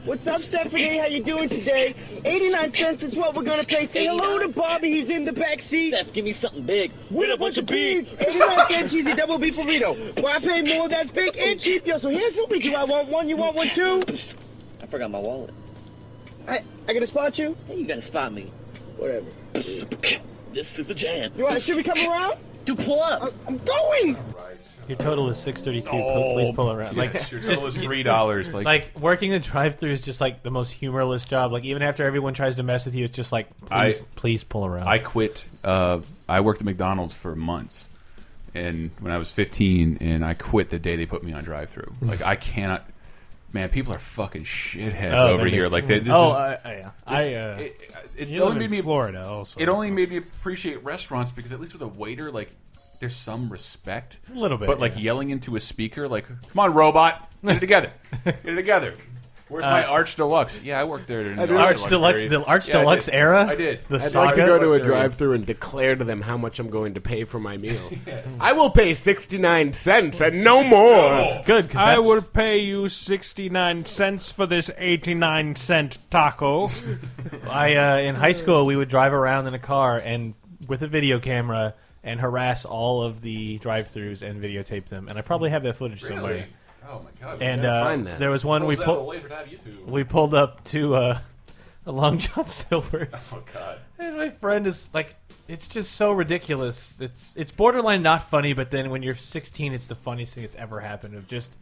What's up, Stephanie? How you doing today? 89 cents is what we're gonna pay. Say hello to Bobby. He's in the back seat. Steph, give me something big. With a bunch of beef. 89 cent cheesy double beef burrito. Why pay more? That's big and cheap. Yo, so here's something. Do I want one? You want one too? I forgot my wallet. I gotta spot you? Hey, you gotta spot me. Whatever. This is the jam. You want? Should we come around? Dude, pull up. I'm going. Your total is $6.32. Please pull around. Like your total is $3. Like working the drive-thru is just like the most humorless job. Like even after everyone tries to mess with you, it's just like please pull around. I quit. I worked at McDonald's for months, and when I was 15, and I quit the day they put me on drive-thru. Like I cannot. Man, people are fucking shitheads over here. Like it only made me Florida. Also, it only made me appreciate restaurants because at least with a waiter, like there's some respect, a little bit. But like yelling into a speaker, like "Come on, robot, get it together, get it together." Where's my Arch Deluxe? Yeah, I worked there. The Arch Deluxe era. I did. I'd like to go to a drive-thru and declare to them how much I'm going to pay for my meal. I will pay 69 cents and no more. Good. I will pay you 69 cents for this 89-cent taco. In high school we would drive around in a car and with a video camera and harass all of the drive-thrus and videotape them. And I probably have that footage somewhere. Oh my God! And there was one we pulled up to a Long John Silver's. Oh God! And my friend is like, it's just so ridiculous. It's borderline not funny, but then when you're 16, it's the funniest thing that's ever happened. Of just,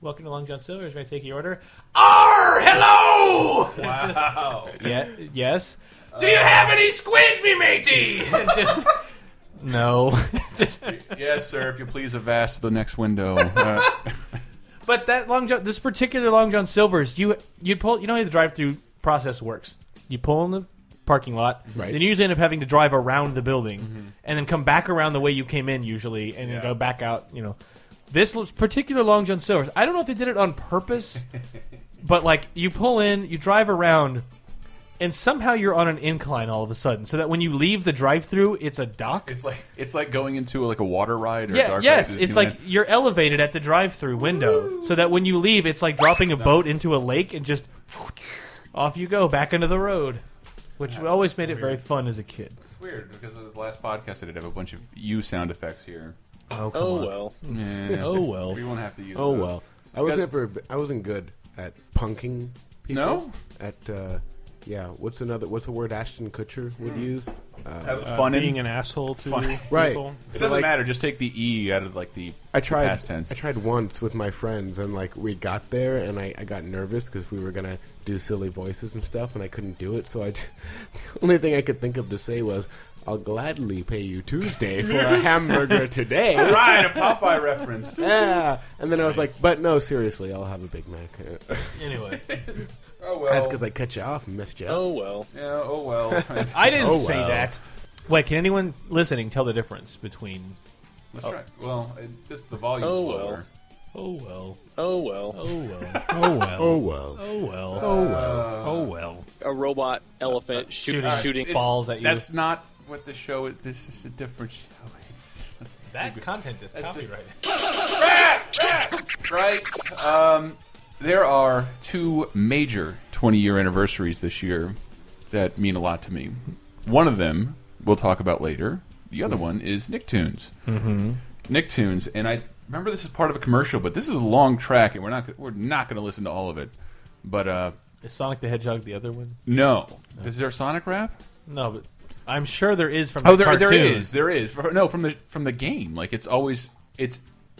welcome to Long John Silver's. May I take your order? Hello! Wow! Yes. Do you have any squid, me matey? And just no. Yes, sir. If you please avast the next window. But that this particular Long John Silver's, you'd pull. You know how the drive-through process works. You pull in the parking lot, right. Then you usually end up having to drive around the building, and then come back around the way you came in usually, and then go back out. You know, this particular Long John Silver's, I don't know if they did it on purpose, but like you pull in, you drive around, and somehow you're on an incline all of a sudden, so that when you leave the drive-thru, it's a dock. It's like going into like a water ride. Or Yes. It's like you're elevated at the drive-thru window, so that when you leave, it's like dropping a boat into a lake and just off you go back into the road, which always made it very fun as a kid. It's weird because of the last podcast I did have a bunch of you sound effects here. Oh, well. Yeah. Oh well. We won't have to use. Oh those. well. I wasn't good at punking people. No? At what's a word Ashton Kutcher would use? Being an asshole to people. Right. It doesn't matter. Just take the E out of like the past tense. I tried once with my friends, and like we got there, and I got nervous because we were gonna do silly voices and stuff, and I couldn't do it. So the only thing I could think of to say was, "I'll gladly pay you Tuesday for a hamburger today." Right, a Popeye reference. Yeah, and then I was like, "But no, seriously, I'll have a Big Mac." Anyway. Oh well. That's because I cut you off and missed you. Oh well. Yeah. Oh well. I didn't say that. Wait, can anyone listening tell the difference between? Let's try. Well, the volume's lower. Oh well. Oh well. Oh well. Oh well. Oh well. Oh well. Oh well. Oh well. A robot elephant shooting balls at you. That's not what the show is. This is a different show. That content is copyrighted. Right. There are 2 major 20-year anniversaries this year that mean a lot to me. One of them we'll talk about later. The other one is Nicktoons. Nicktoons, and I remember this is part of a commercial, but this is a long track, and we're not going to listen to all of it. But is Sonic the Hedgehog the other one? No. Is there a Sonic rap? No, but I'm sure there is from the cartoon. There is. No, from the game. Like it's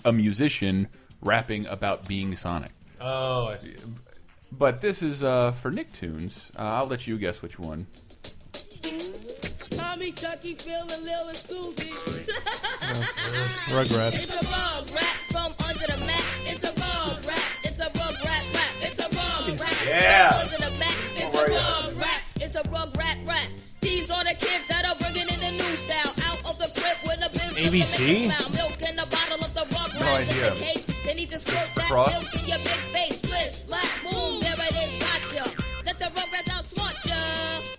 a musician rapping about being Sonic. Oh, I see. But this is for Nicktoons. I'll let you guess which one. Tommy, Chucky, Phil, and Lil and Susie. Rugrats. It's a rug rap from under the mat. It's a rug rap. It's a rug rap rap. It's a rug rap from under the mat. It's a rug rap. It's a rug rap rap. These are the kids that are bringing in the new style. Out of the crib with a bib. ABC? Milk in a bottle of the rug rap. No idea. In the case, they need to squirt that milk in your big face. Split, splash, boom, there it is, gotcha. Let the rug rats outsmart ya.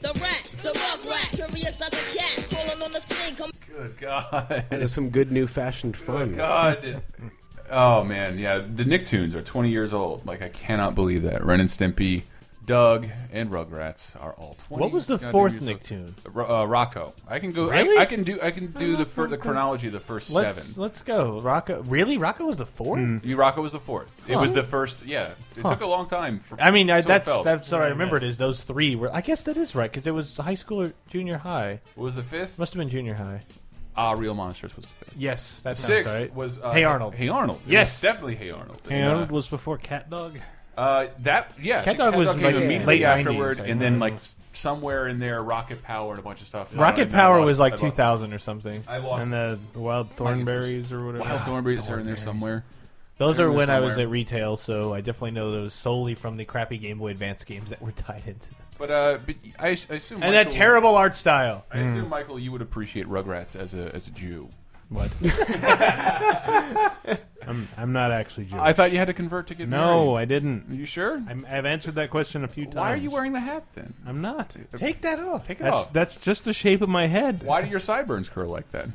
The rat, the rug rat, curious as a cat, crawling on the scene. Good God. There's some good new fashioned fun. Good God. Oh, man. Yeah, the Nicktoons are 20 years old. Like, I cannot believe that. Ren and Stimpy, Doug, and Rugrats are all 20. What was the fourth Nicktoon? Rocco. I can go. Really? I can do the chronology of the first 7. Let's go. Rocco. Really? Rocco was the 4th? Rocco was the 4th. It was the first. Yeah, it took a long time. That's what I remembered. Is those 3 were? I guess that is right because it was high school or junior high. What was the 5th? Must have been junior high. Real Monsters was the 5th. Yes, that The sounds 6th right. was Hey Arnold. Hey Arnold. It Yes, was definitely Hey Arnold. Hey Arnold was before Cat Dog. Cat Dog was came like immediately late afterward, 90s, and then like somewhere in there, Rocket Power and a bunch of stuff. Rocket Power was like 2000 or something. I lost. And the Wild Thornberries or whatever. Wild Thornberries are in there somewhere. Those are when I was at retail, so I definitely know those solely from the crappy Game Boy Advance games that were tied into them. But I assume. And that terrible art style. I assume, Michael, you would appreciate Rugrats as a Jew. What? I'm not actually Jewish. I thought you had to convert to get married. No, I didn't. Are you sure? I've answered that question a few times. Why are you wearing the hat then? I'm not. Take that off. Take it off. That's just the shape of my head. Why do your sideburns curl like that?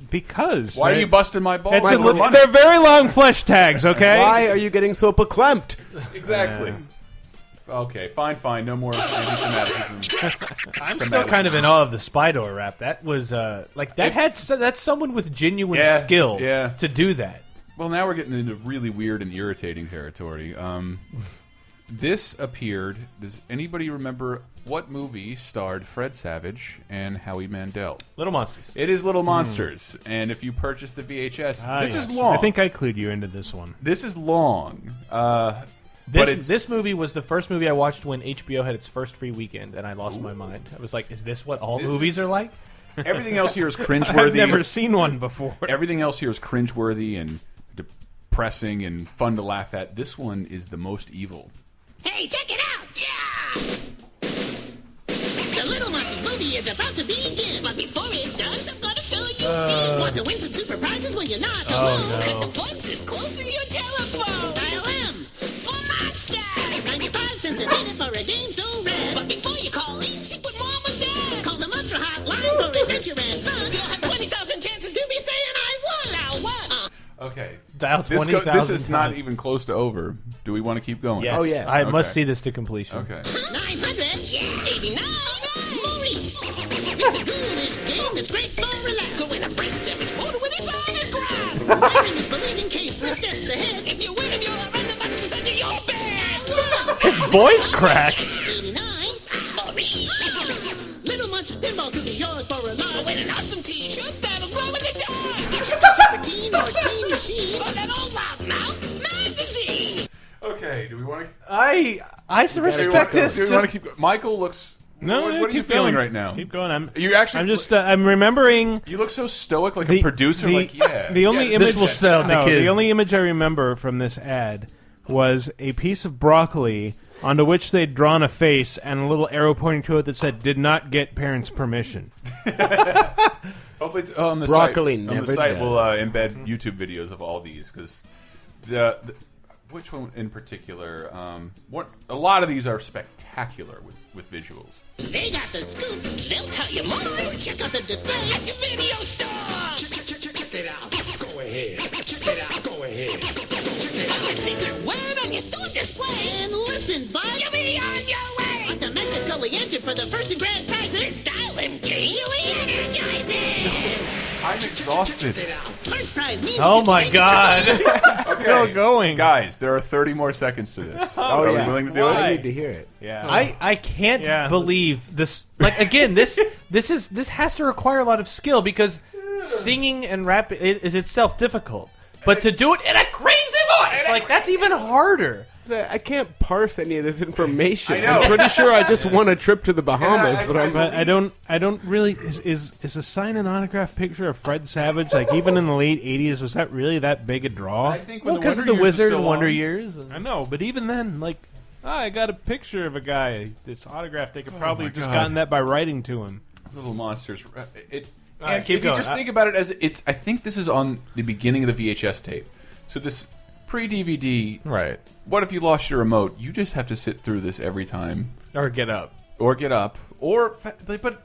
Because. Why are you busting my balls? They're very long flesh tags, okay? Why are you getting so beklempt? Exactly. Okay, fine. No more anti-Semitism. I'm still kind of in awe of the Spydor rap. That was that's someone with genuine skill to do that. Well, now we're getting into really weird and irritating territory. This appeared. Does anybody remember what movie starred Fred Savage and Howie Mandel? Little Monsters. It is Little Monsters, and if you purchase the VHS, this is long. I think I clued you into this one. This is long. This movie was the first movie I watched when HBO had its first free weekend, and I lost my mind. I was like, is this what all movies are like? Everything else here is cringeworthy. I've never seen one before. Everything else here is cringeworthy and depressing and fun to laugh at. This one is the most evil. Hey, check it out! Yeah! The Little Monsters movie is about to begin, but before it does, I'm gonna fill you in. Want to win some super prizes when you're not alone? Cause the fun's as close as your telephone. Dial M for Monsters! 95 cents a minute for a game so rare. But before you call in, You'll have 20,000 chances to be saying I won. Now what? Okay. Dial 20,000 This is not even close to over. Do we want to keep going? Yes. Oh, yeah. I must see this to completion. Okay. 989 Maurice. It's a ghoulish game that's great for relax. So when a friend sandwich photo with his autograph. Writing is believing case with steps ahead. If you win him, you'll run the buttons under your bed. His voice cracks. 89 Maurice. Little Munch's pinball could be yours for a lot. Win an awesome t-shirt that'll glow in the dark. Get your super teen or teen machine or that old loudmouth magazine. Okay. Do we want to? I respect this. Do we want to keep? Michael looks. No, what are you keep feeling going. right now? Keep going. I'm just. I'm remembering. You look so stoic, like a producer. The only image this will sell the kids. The only image I remember from this ad was a piece of broccoli onto which they'd drawn a face and a little arrow pointing to it that said "Did not get parents' permission." Hopefully, on the Broccoli site, never on the site does. we'll embed YouTube videos of all these because which one in particular? A lot of these are spectacular with visuals. They got the scoop. They'll tell you more. Check out the display at your video store. Check it out. Go ahead. Check it out. Go ahead. Put your secret word on your store display. And listen, bud. You'll be on your way. Automatically entered for the first and grand prizes. Style and gaily energizing. I'm exhausted. First prize means Oh my God! Still going, guys. There are 30 more seconds to this. Are we willing to do I it? need to hear it. Yeah. I can't believe this. Like again, this has to require a lot of skill because singing and rap is itself difficult. But to do it in a crazy voice, like that's even harder. I can't parse any of this information. I know. I'm pretty sure I just won a trip to the Bahamas, but I don't really is a sign and autograph picture of Fred Savage, like even in the late '80s, was that really that big a draw? I think when Because of Wonder the Years Wizard was and so Wonder long- Years. I know, but even then, like, I got a picture of a guy that's autographed. They could probably my have just God. gotten that by writing to him. Little monsters. All right, And keep if you going. just think about it as it's. I think this is on the beginning of the VHS tape. So this pre-DVD. Right. What if you lost your remote? You just have to sit through this every time, Or get up. but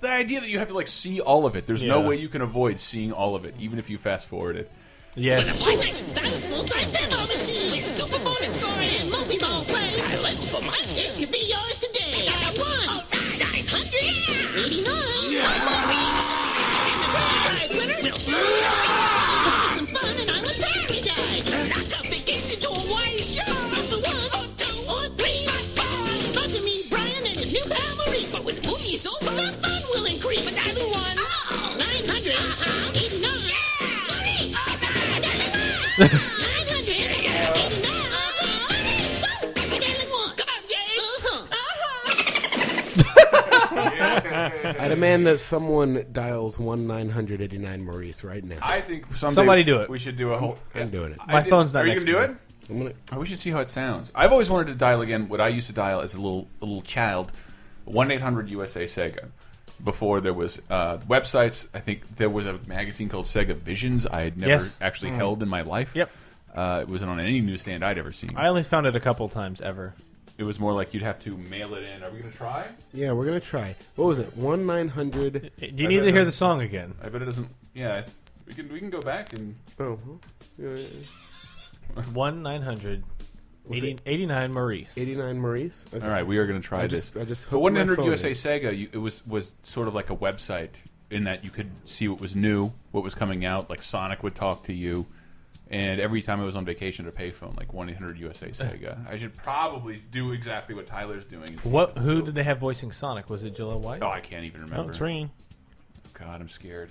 the idea that you have to like see all of it. There's no Yeah. way you can avoid seeing all of it, even if you fast forward it. Yes. Why not stylish full-size pinball machine with super bonus score and multi-ball play? Dial in for months. It could be yours today. Dial 1-900-89. And the grand prize winner will soon be seen. Some fun in Island Paradise. Knock up vacation to Hawaii shore. Number 1 or 2 or 3 or 4. About to meet Brian and his new pal Maurice. But when the movie's over, the fun will increase. But dial 1-900-89. Maurice. 900-89. I demand that someone dials 1-900-89 Maurice right now. I think someday Somebody do it. We should do a whole. I'm doing it. My phone's not Are you next gonna do to it? I'm gonna. We should see how it sounds. I've always wanted to dial again what I used to dial as a little child, 1-800-USA Sega. Before there was websites, I think there was a magazine called Sega Visions. I had never actually held in my life. Yep. It wasn't on any newsstand I'd ever seen. I only found it a couple times ever. It was more like you'd have to mail it in. Are we gonna try? Yeah, we're gonna try. What was it? 1-900. Do you need to hear the song again? I bet it doesn't. Yeah, we can go back and. Oh. Yeah. 1-900-89 Maurice. 89 Maurice. Okay. All right, we are going to try this. I just but hooked my 1-800 phone USA in. Sega, it was sort of like a website in that you could see what was new, what was coming out. Like Sonic would talk to you, and every time I was on vacation at a payphone, like 1-800 USA Sega. I should probably do exactly what Tyler's doing. and see if it's Who still- did they have voicing Sonic? Was it Jaleel White? Oh, I can't even remember. Oh, it's ringing. God, I'm scared.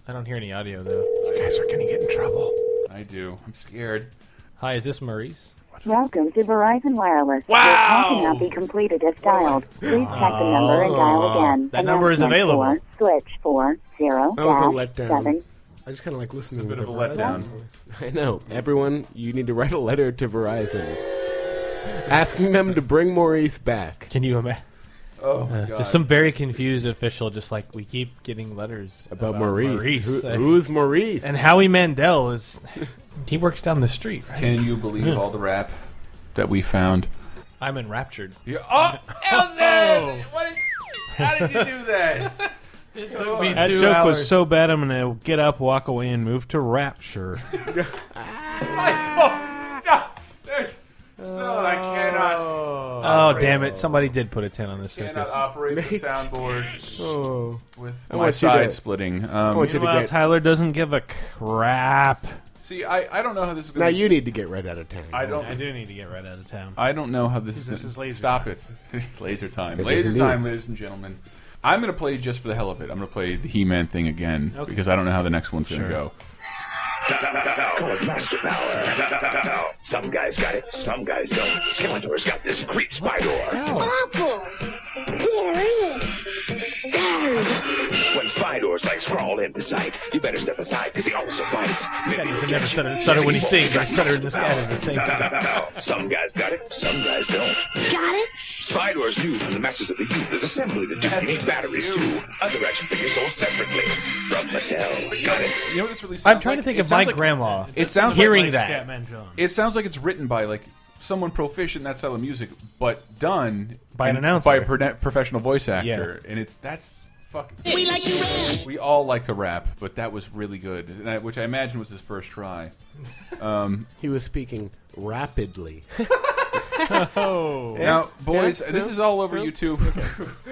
I don't hear any audio though. You guys are gonna get in trouble. I do. I'm scared. Hi, is this Maurice? Welcome to Verizon Wireless. Wow! Your call cannot be completed as dialed. Please check the number and dial again. That number is available. Switch 40 That was a letdown. 7. I just kind of like listening It's a to bit of a Verizon letdown. voice. I know. Everyone, you need to write a letter to Verizon asking them to bring Maurice back. Can you imagine? Oh, my God. Just some very confused official, just like we keep getting letters About Maurice. Maurice. Who's Maurice? And Howie Mandel is. He works down the street, right? Can you believe all the rap that we found? I'm enraptured. Yeah. Oh, Elton! How did you do that? That joke was so bad, I'm going to get up, walk away, and move to Rapture. Stop! So I cannot. Oh, damn it. Somebody did put a 10 on this circus. Cannot operate the soundboard with I my want you to- side splitting. Meanwhile, Tyler doesn't give a crap. See, I don't know how this is going Now you need to get right out of town. I do need to get right out of town. I don't know how this is laser Stop time. it. Laser time. It Laser is time, indeed. ladies and gentlemen. I'm going to play just for the hell of it. I'm going to play the He-Man thing again Okay. because I don't know how the next one's going to go. Call it master power. Some guys got it, some guys don't. Skeletor's got this great spider. Apple. Here, When Spidor's legs crawl into sight, you better step aside because he also bites. That doesn't never stutter when he sings, but I stutter in the sky at the same time. Some guys got it, some guys don't. got it? Spidor's new from the Masters of the Youth is assembly the two unique batteries too. Other action figures sold separately from Mattel. Got it? You know what this really sounds I'm trying to like? think It of my sounds like- grandma It sounds hearing like that. Scatman John. It sounds like it's written by like someone proficient in that style of music, but done By an in- announcer. by a professional voice actor, and that's fucking. We like to rap. We all like to rap, but that was really good, which I imagine was his first try. He was speaking rapidly. Oh. Now, boys, Yeah, this no, is all over no. YouTube.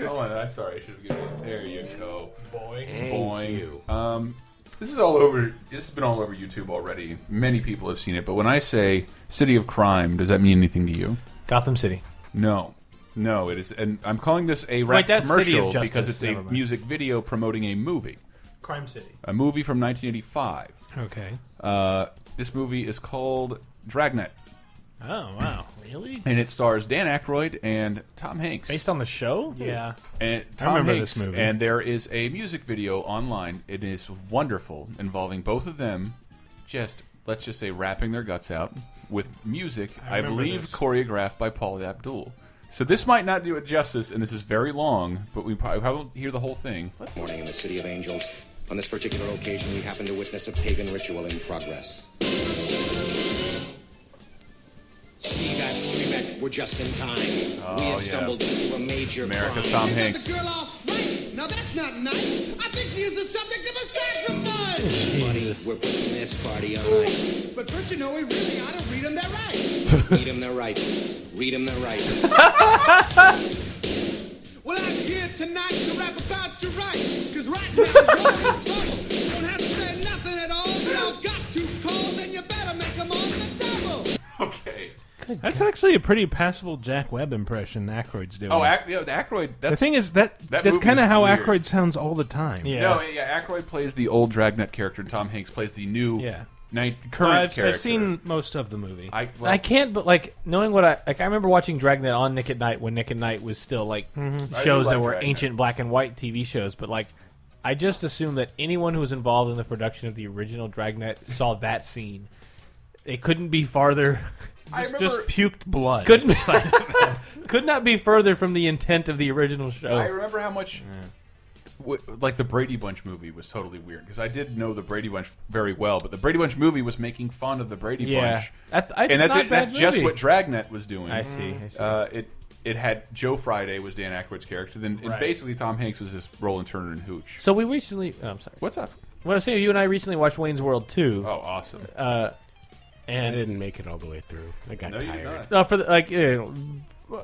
Hold on, I'm sorry, I should have given you. There you go. Thank you. This is all over. This has been all over YouTube already. Many people have seen it, but when I say City of Crime, does that mean anything to you? Gotham City. No. No, it is, and I'm calling this a Wait, rap that's City of commercial Justice. because it's a Never mind. music video promoting a movie. Crime City. A movie from 1985. Okay. This movie is called Dragnet, Oh, wow. Really? and it stars Dan Aykroyd and Tom Hanks. Based on the show? Yeah. And I Tom remember Hanks, this movie. and there is a music video online. It is wonderful, involving both of them. Let's just say, rapping their guts out with music. I remember believe this. choreographed by Paula Abdul. So this might not do it justice, and this is very long, but we probably won't hear the whole thing. Morning in the City of Angels. On this particular occasion, we happen to witness a pagan ritual in progress. See that, Streamet? We're just in time. We have stumbled into a major America's crime. Tom Hanks. The girl off right. Now that's not nice. I think she is the subject of a sacrifice. Buddy, we're putting this party on ice. But don't you know we really ought to read them their rights? Read them their rights. Read them their rights. Well, I'm here tonight to rap about your rights. Cause right now you're in trouble. Don't have to say nothing at all. Y'all got 2 calls and you better make them on the double. Okay. That's actually a pretty passable Jack Webb impression Aykroyd's doing. Oh, Aykroyd. The thing is that's movie kind of is how weird. Aykroyd sounds all the time. No, Aykroyd plays the old Dragnet character, and Tom Hanks plays the new, current character. I've seen most of the movie. I can't, but like knowing what I remember watching Dragnet on Nick at Night when Nick at Night was still like shows that were Dragnet. ancient black and white TV shows. But like, I just assume that anyone who was involved in the production of the original Dragnet saw that scene. It couldn't be farther. Just puked blood. Couldn't could not be further from the intent of the original show. I remember how much, like the Brady Bunch movie was totally weird because I did know the Brady Bunch very well, but the Brady Bunch movie was making fun of the Brady Bunch. That's and that's not a it. bad That's just movie. what Dragnet was doing. I see. It had Joe Friday was Dan Aykroyd's character, then and Right. basically Tom Hanks was this Roland Turner and Hooch. So we recently. Oh, I'm sorry. What's up? What I was saying, you and I recently watched Wayne's World 2. Oh, awesome. And I didn't make it all the way through. I got tired. No, for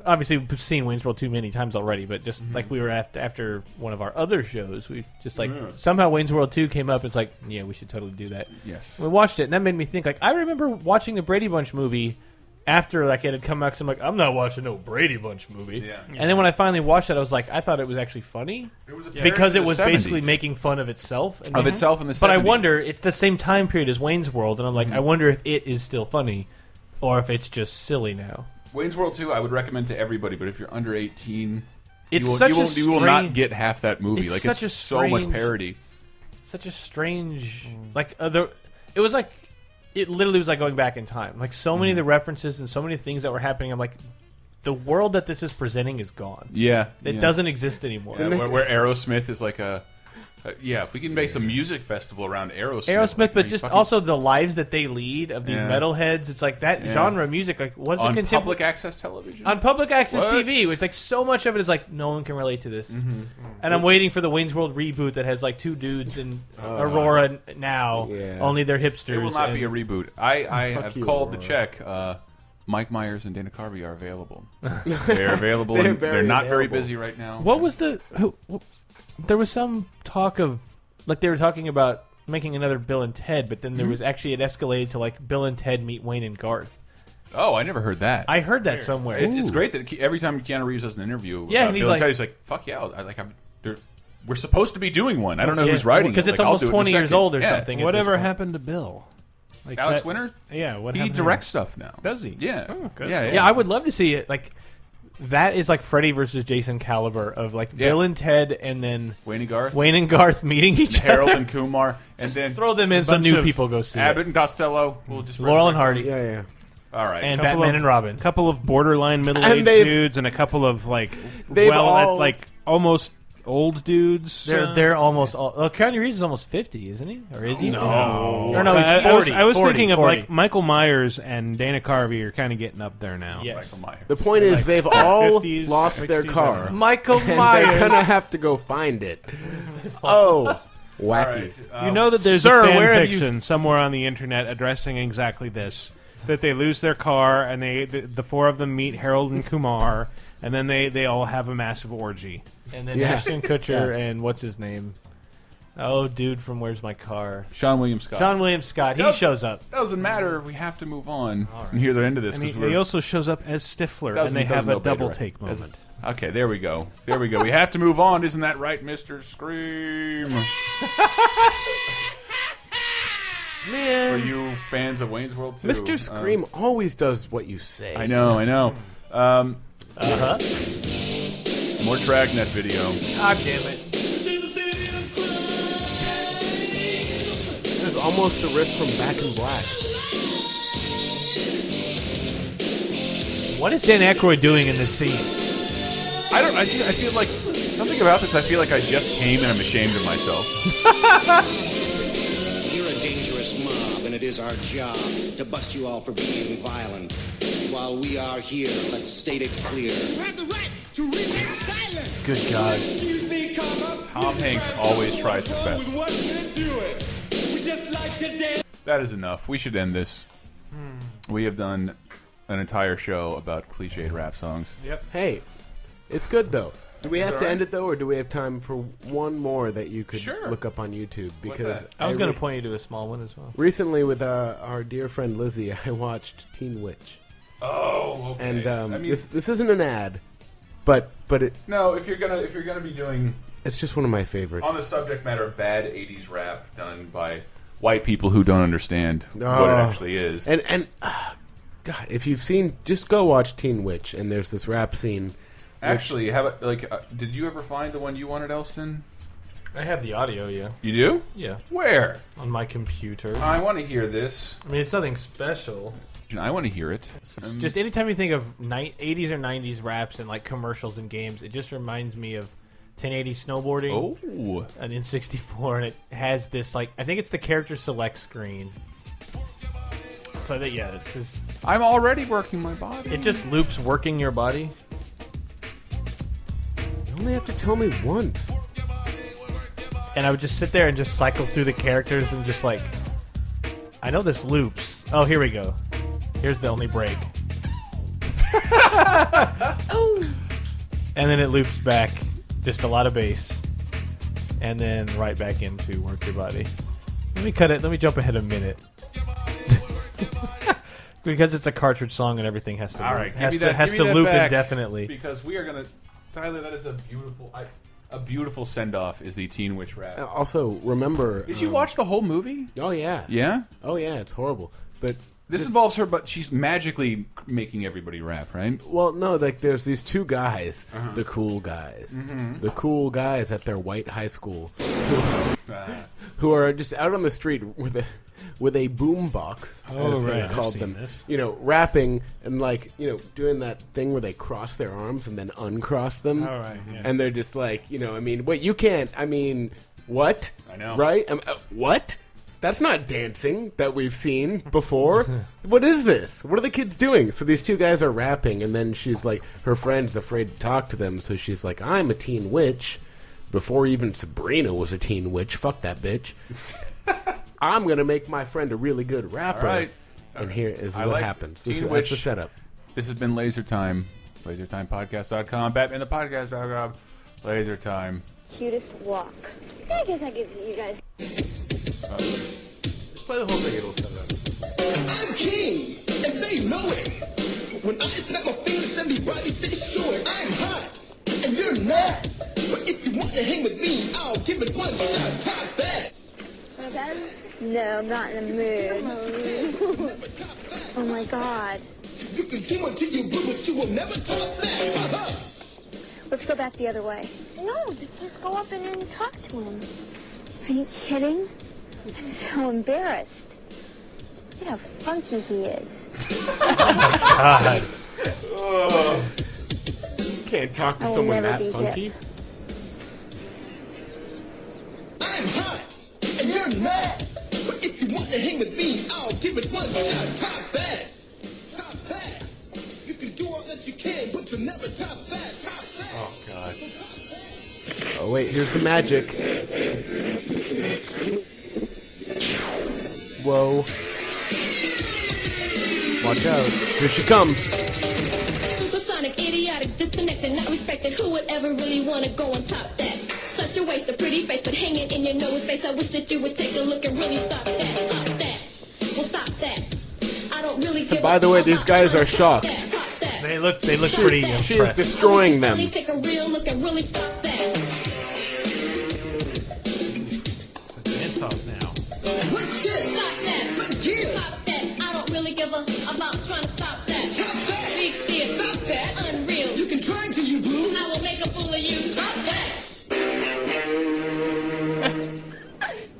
obviously we've seen Wayne's World 2 many times already, but just like we were after one of our other shows, we just like somehow Wayne's World 2 came up. It's like, yeah, we should totally do that. Yes. We watched it, and that made me think. Like, I remember watching the Brady Bunch movie after like it had come out. 'Cause I'm like, I'm not watching no Brady Bunch movie. Yeah. And then when I finally watched it, I was like, I thought it was actually funny because it was basically making fun of itself. And Of itself in the 70s. But I wonder, it's the same time period as Wayne's World, and I'm like, I wonder if it is still funny, or if it's just silly now. Wayne's World 2, I would recommend to everybody, but if you're under 18, It's you will not get half that movie. It's Like such it's a so much strange- parody. Such a strange, like it was like it literally was like going back in time. Like so many of the references and so many things that were happening. I'm like, the world that this is presenting is gone. Yeah, It yeah. doesn't exist anymore. Yeah, where Aerosmith is like a Yeah, if we can make some music festival around Aerosmith. Aerosmith, but just also the lives that they lead of these metalheads. It's like that genre of music. Like, what's on it public access television? On public access TV, which like so much of it is like no one can relate to this. And I'm waiting for the Wayne's World reboot that has like 2 dudes in Aurora now. Only they're hipsters. It will not be a reboot. I have called to check. Mike Myers and Dana Carvey are available. They're available. They're not very busy right now. What was there was some talk of, like, they were talking about making another Bill and Ted, but then there was actually, it escalated to like Bill and Ted meet Wayne and Garth. Oh, I never heard that. I heard that somewhere. It's great that every time Keanu Reeves does an interview, and he's Bill like, and Ted, he's like, "Fuck yeah!" We're supposed to be doing one. I don't know who's writing it because it's almost 20 years old or something. Whatever happened to Bill? Like Alex Winter? Yeah, he directs stuff now. Does he? Yeah. Oh, yeah. I would love to see it. Like, that is like Freddy versus Jason caliber of like Bill and Ted, and then Wayne and Garth meeting each other. Harold and Kumar, and then throw them in. Some new people go see Abbott and Costello. We'll just Laurel and Hardy. Yeah. All right, and Batman and Robin. A couple of borderline middle-aged dudes, and a couple of like almost old dudes. They're almost all. Keanu Reeves is almost 50, isn't he? Or is he? No. Or no, he's 40. I was 40, thinking of 40. like Michael Myers and Dana Carvey are kind of getting up there now. Yes. Michael Myers. The point is, they've all 50s, lost their 60s, car. Michael and Myers. They're gonna have to go find it. Oh, wacky! You know that there's Sir, a fan where have fiction somewhere on the internet addressing exactly this. That they lose their car and the 4 of them meet Harold and Kumar, and then they all have a massive orgy. And then Ashton Kutcher and what's his name? Oh, dude from Where's My Car? Sean William Scott. Sean William Scott. He shows up. Doesn't matter. We have to move on and hear the end of this. And he also shows up as Stifler, and they have a double take moment. Okay, there we go. There we go. We have to move on. Isn't that right, Mr. Scream? Man, for you fans of Wayne's World 2. Mr. Scream always does what you say. I know. More Dragnet video. God damn it. This is almost a riff from Back in Black. What is Dan Aykroyd doing in this scene? I feel like something about this. I feel like I just came and I'm ashamed of myself. You're a dangerous mob, and it is our job to bust you all for being violent. While we are here, let's state it clear. You have the right to remain silent. Good God. Excuse me, Tom Hanks always tries his best. We just like to dance. That is enough. We should end this. We have done an entire show about cliched rap songs. Yep. Hey, it's good though. Do we have to end it though, or do we have time for one more that you could look up on YouTube? Because I was going to point you to a small one as well. Recently, with our dear friend Lizzie, I watched Teen Witch. Oh, okay. And I mean, this isn't an ad, but it. No, if you're gonna be doing, it's just one of my favorites. On the subject matter of bad '80s rap done by white people who don't understand what it actually is. And God, if you've seen, just go watch Teen Witch, and there's this rap scene. Actually, did you ever find the one you wanted, Elston? I have the audio, yeah. You do? Yeah. Where? On my computer. I want to hear this. I mean, it's nothing special. I want to hear it. It's just anytime you think of 80s or 90s raps and like commercials and games, it just reminds me of 1080 snowboarding. Oh. And in 64, and it has this like, I think it's the character select screen. So that it's just. I'm already working my body. It just loops working your body. You only have to tell me once. And I would just sit there and just cycle through the characters and just like, I know this loops. Oh, here we go. Here's the only break. And then it loops back. Just a lot of bass. And then right back into work your body. Let me cut it. Let me jump ahead a minute. Because it's a cartridge song and everything has to All loop. right, has to loop back, indefinitely. Because we are gonna, Tyler. That is a beautiful send off. Is the Teen Witch rap? Also, remember? Did you watch the whole movie? Oh yeah. Yeah. Oh yeah. It's horrible, but this involves her. But she's magically making everybody rap, right? Well, no. Like there's these two guys, the cool guys, the cool guys at their white high school, who are just out on the street with a boom box, as they called them, rapping and doing that thing where they cross their arms and then uncross them. All right, yeah. And they're just like, I mean, wait, you can't. I mean, What? I know. Right? What? That's not dancing that we've seen before. What is this? What are the kids doing? So these two guys are rapping, and then she's like, her friend's afraid to talk to them, so she's like, I'm a teen witch. Before even Sabrina was a teen witch. Fuck that bitch. I'm going to make my friend a really good rapper. All right. And here is I what like happens. Teen That's Witch. the setup. This has been Laser Time. LaserTimePodcast.com. Batman the Podcast.com. Laser Time. Cutest walk. I guess I give you guys. Just play the whole thing. It'll set it up. I'm king, and they know it. When I snap my fingers, everybody say sure. I'm hot, and you're not. But if you want to hang with me, I'll give it one shot. Top that. No, I'm not in the mood. Oh my god. You can dream until you blue, but you will never top that. Let's go back the other way. No, just go up and talk to him. Are you kidding? I'm so embarrassed. Look at how funky he is. God. Oh. Can't talk to I will someone never that be funky. hip. I'm hot, and you're mad. But if you want to hang with me, I'll give it one shot. Top that. Top that. You can do all that you can, but you'll never top that. Top that. Oh, God. Oh, wait, here's the magic. Whoa. Watch out. Here she comes. Supersonic, idiotic, disconnected, not respected. Who would ever really want to go and top that? Such a waste of pretty face, but hanging in your nose space. I wish that you would take a look and really stop that. Top that. Well, stop that. I don't really give By the way, these guys are shocked. They look pretty impressed. She is destroying them. Really take a real look and really stop that. Dance off now. What's this? Stop that. Look here. Stop that. I don't really give a about trying to stop that. Top that. Big deal. Stop that. Unreal. You can try until you blue. I will make a fool of you. Top that.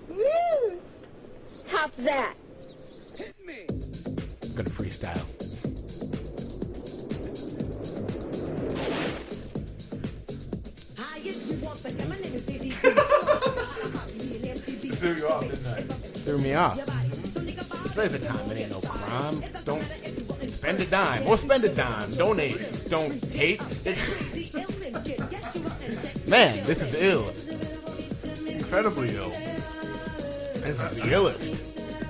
Woo! Top that. I'm gonna freestyle. Threw you off, didn't I? Threw me off. It's laser time. It ain't no crime. Don't spend a dime or spend a dime. Donate. Don't hate. Man, this is ill. Incredibly ill. This is the illest.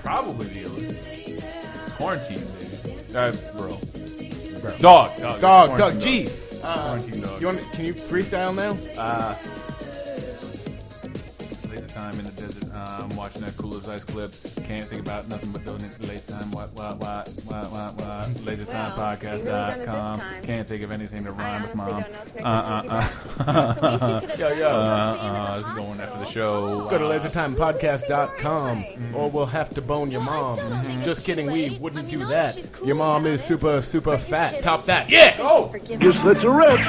Probably the illest. Quarantine, baby. Bro. Dog. G. Quarantine dog. Can you freestyle now? Laser time in the desert. Watching that cool as ice clip. Can't think about nothing but doing it. Laser time. What? LaserTimePodcast.com. Can't think of anything to rhyme with mom. This is going after the show. Go to LaserTimePodcast.com or we'll have to bone your mom. Just kidding, we wouldn't do that. Your mom is super, super fat. Top that. Yeah! Oh! Guess that's a wrap.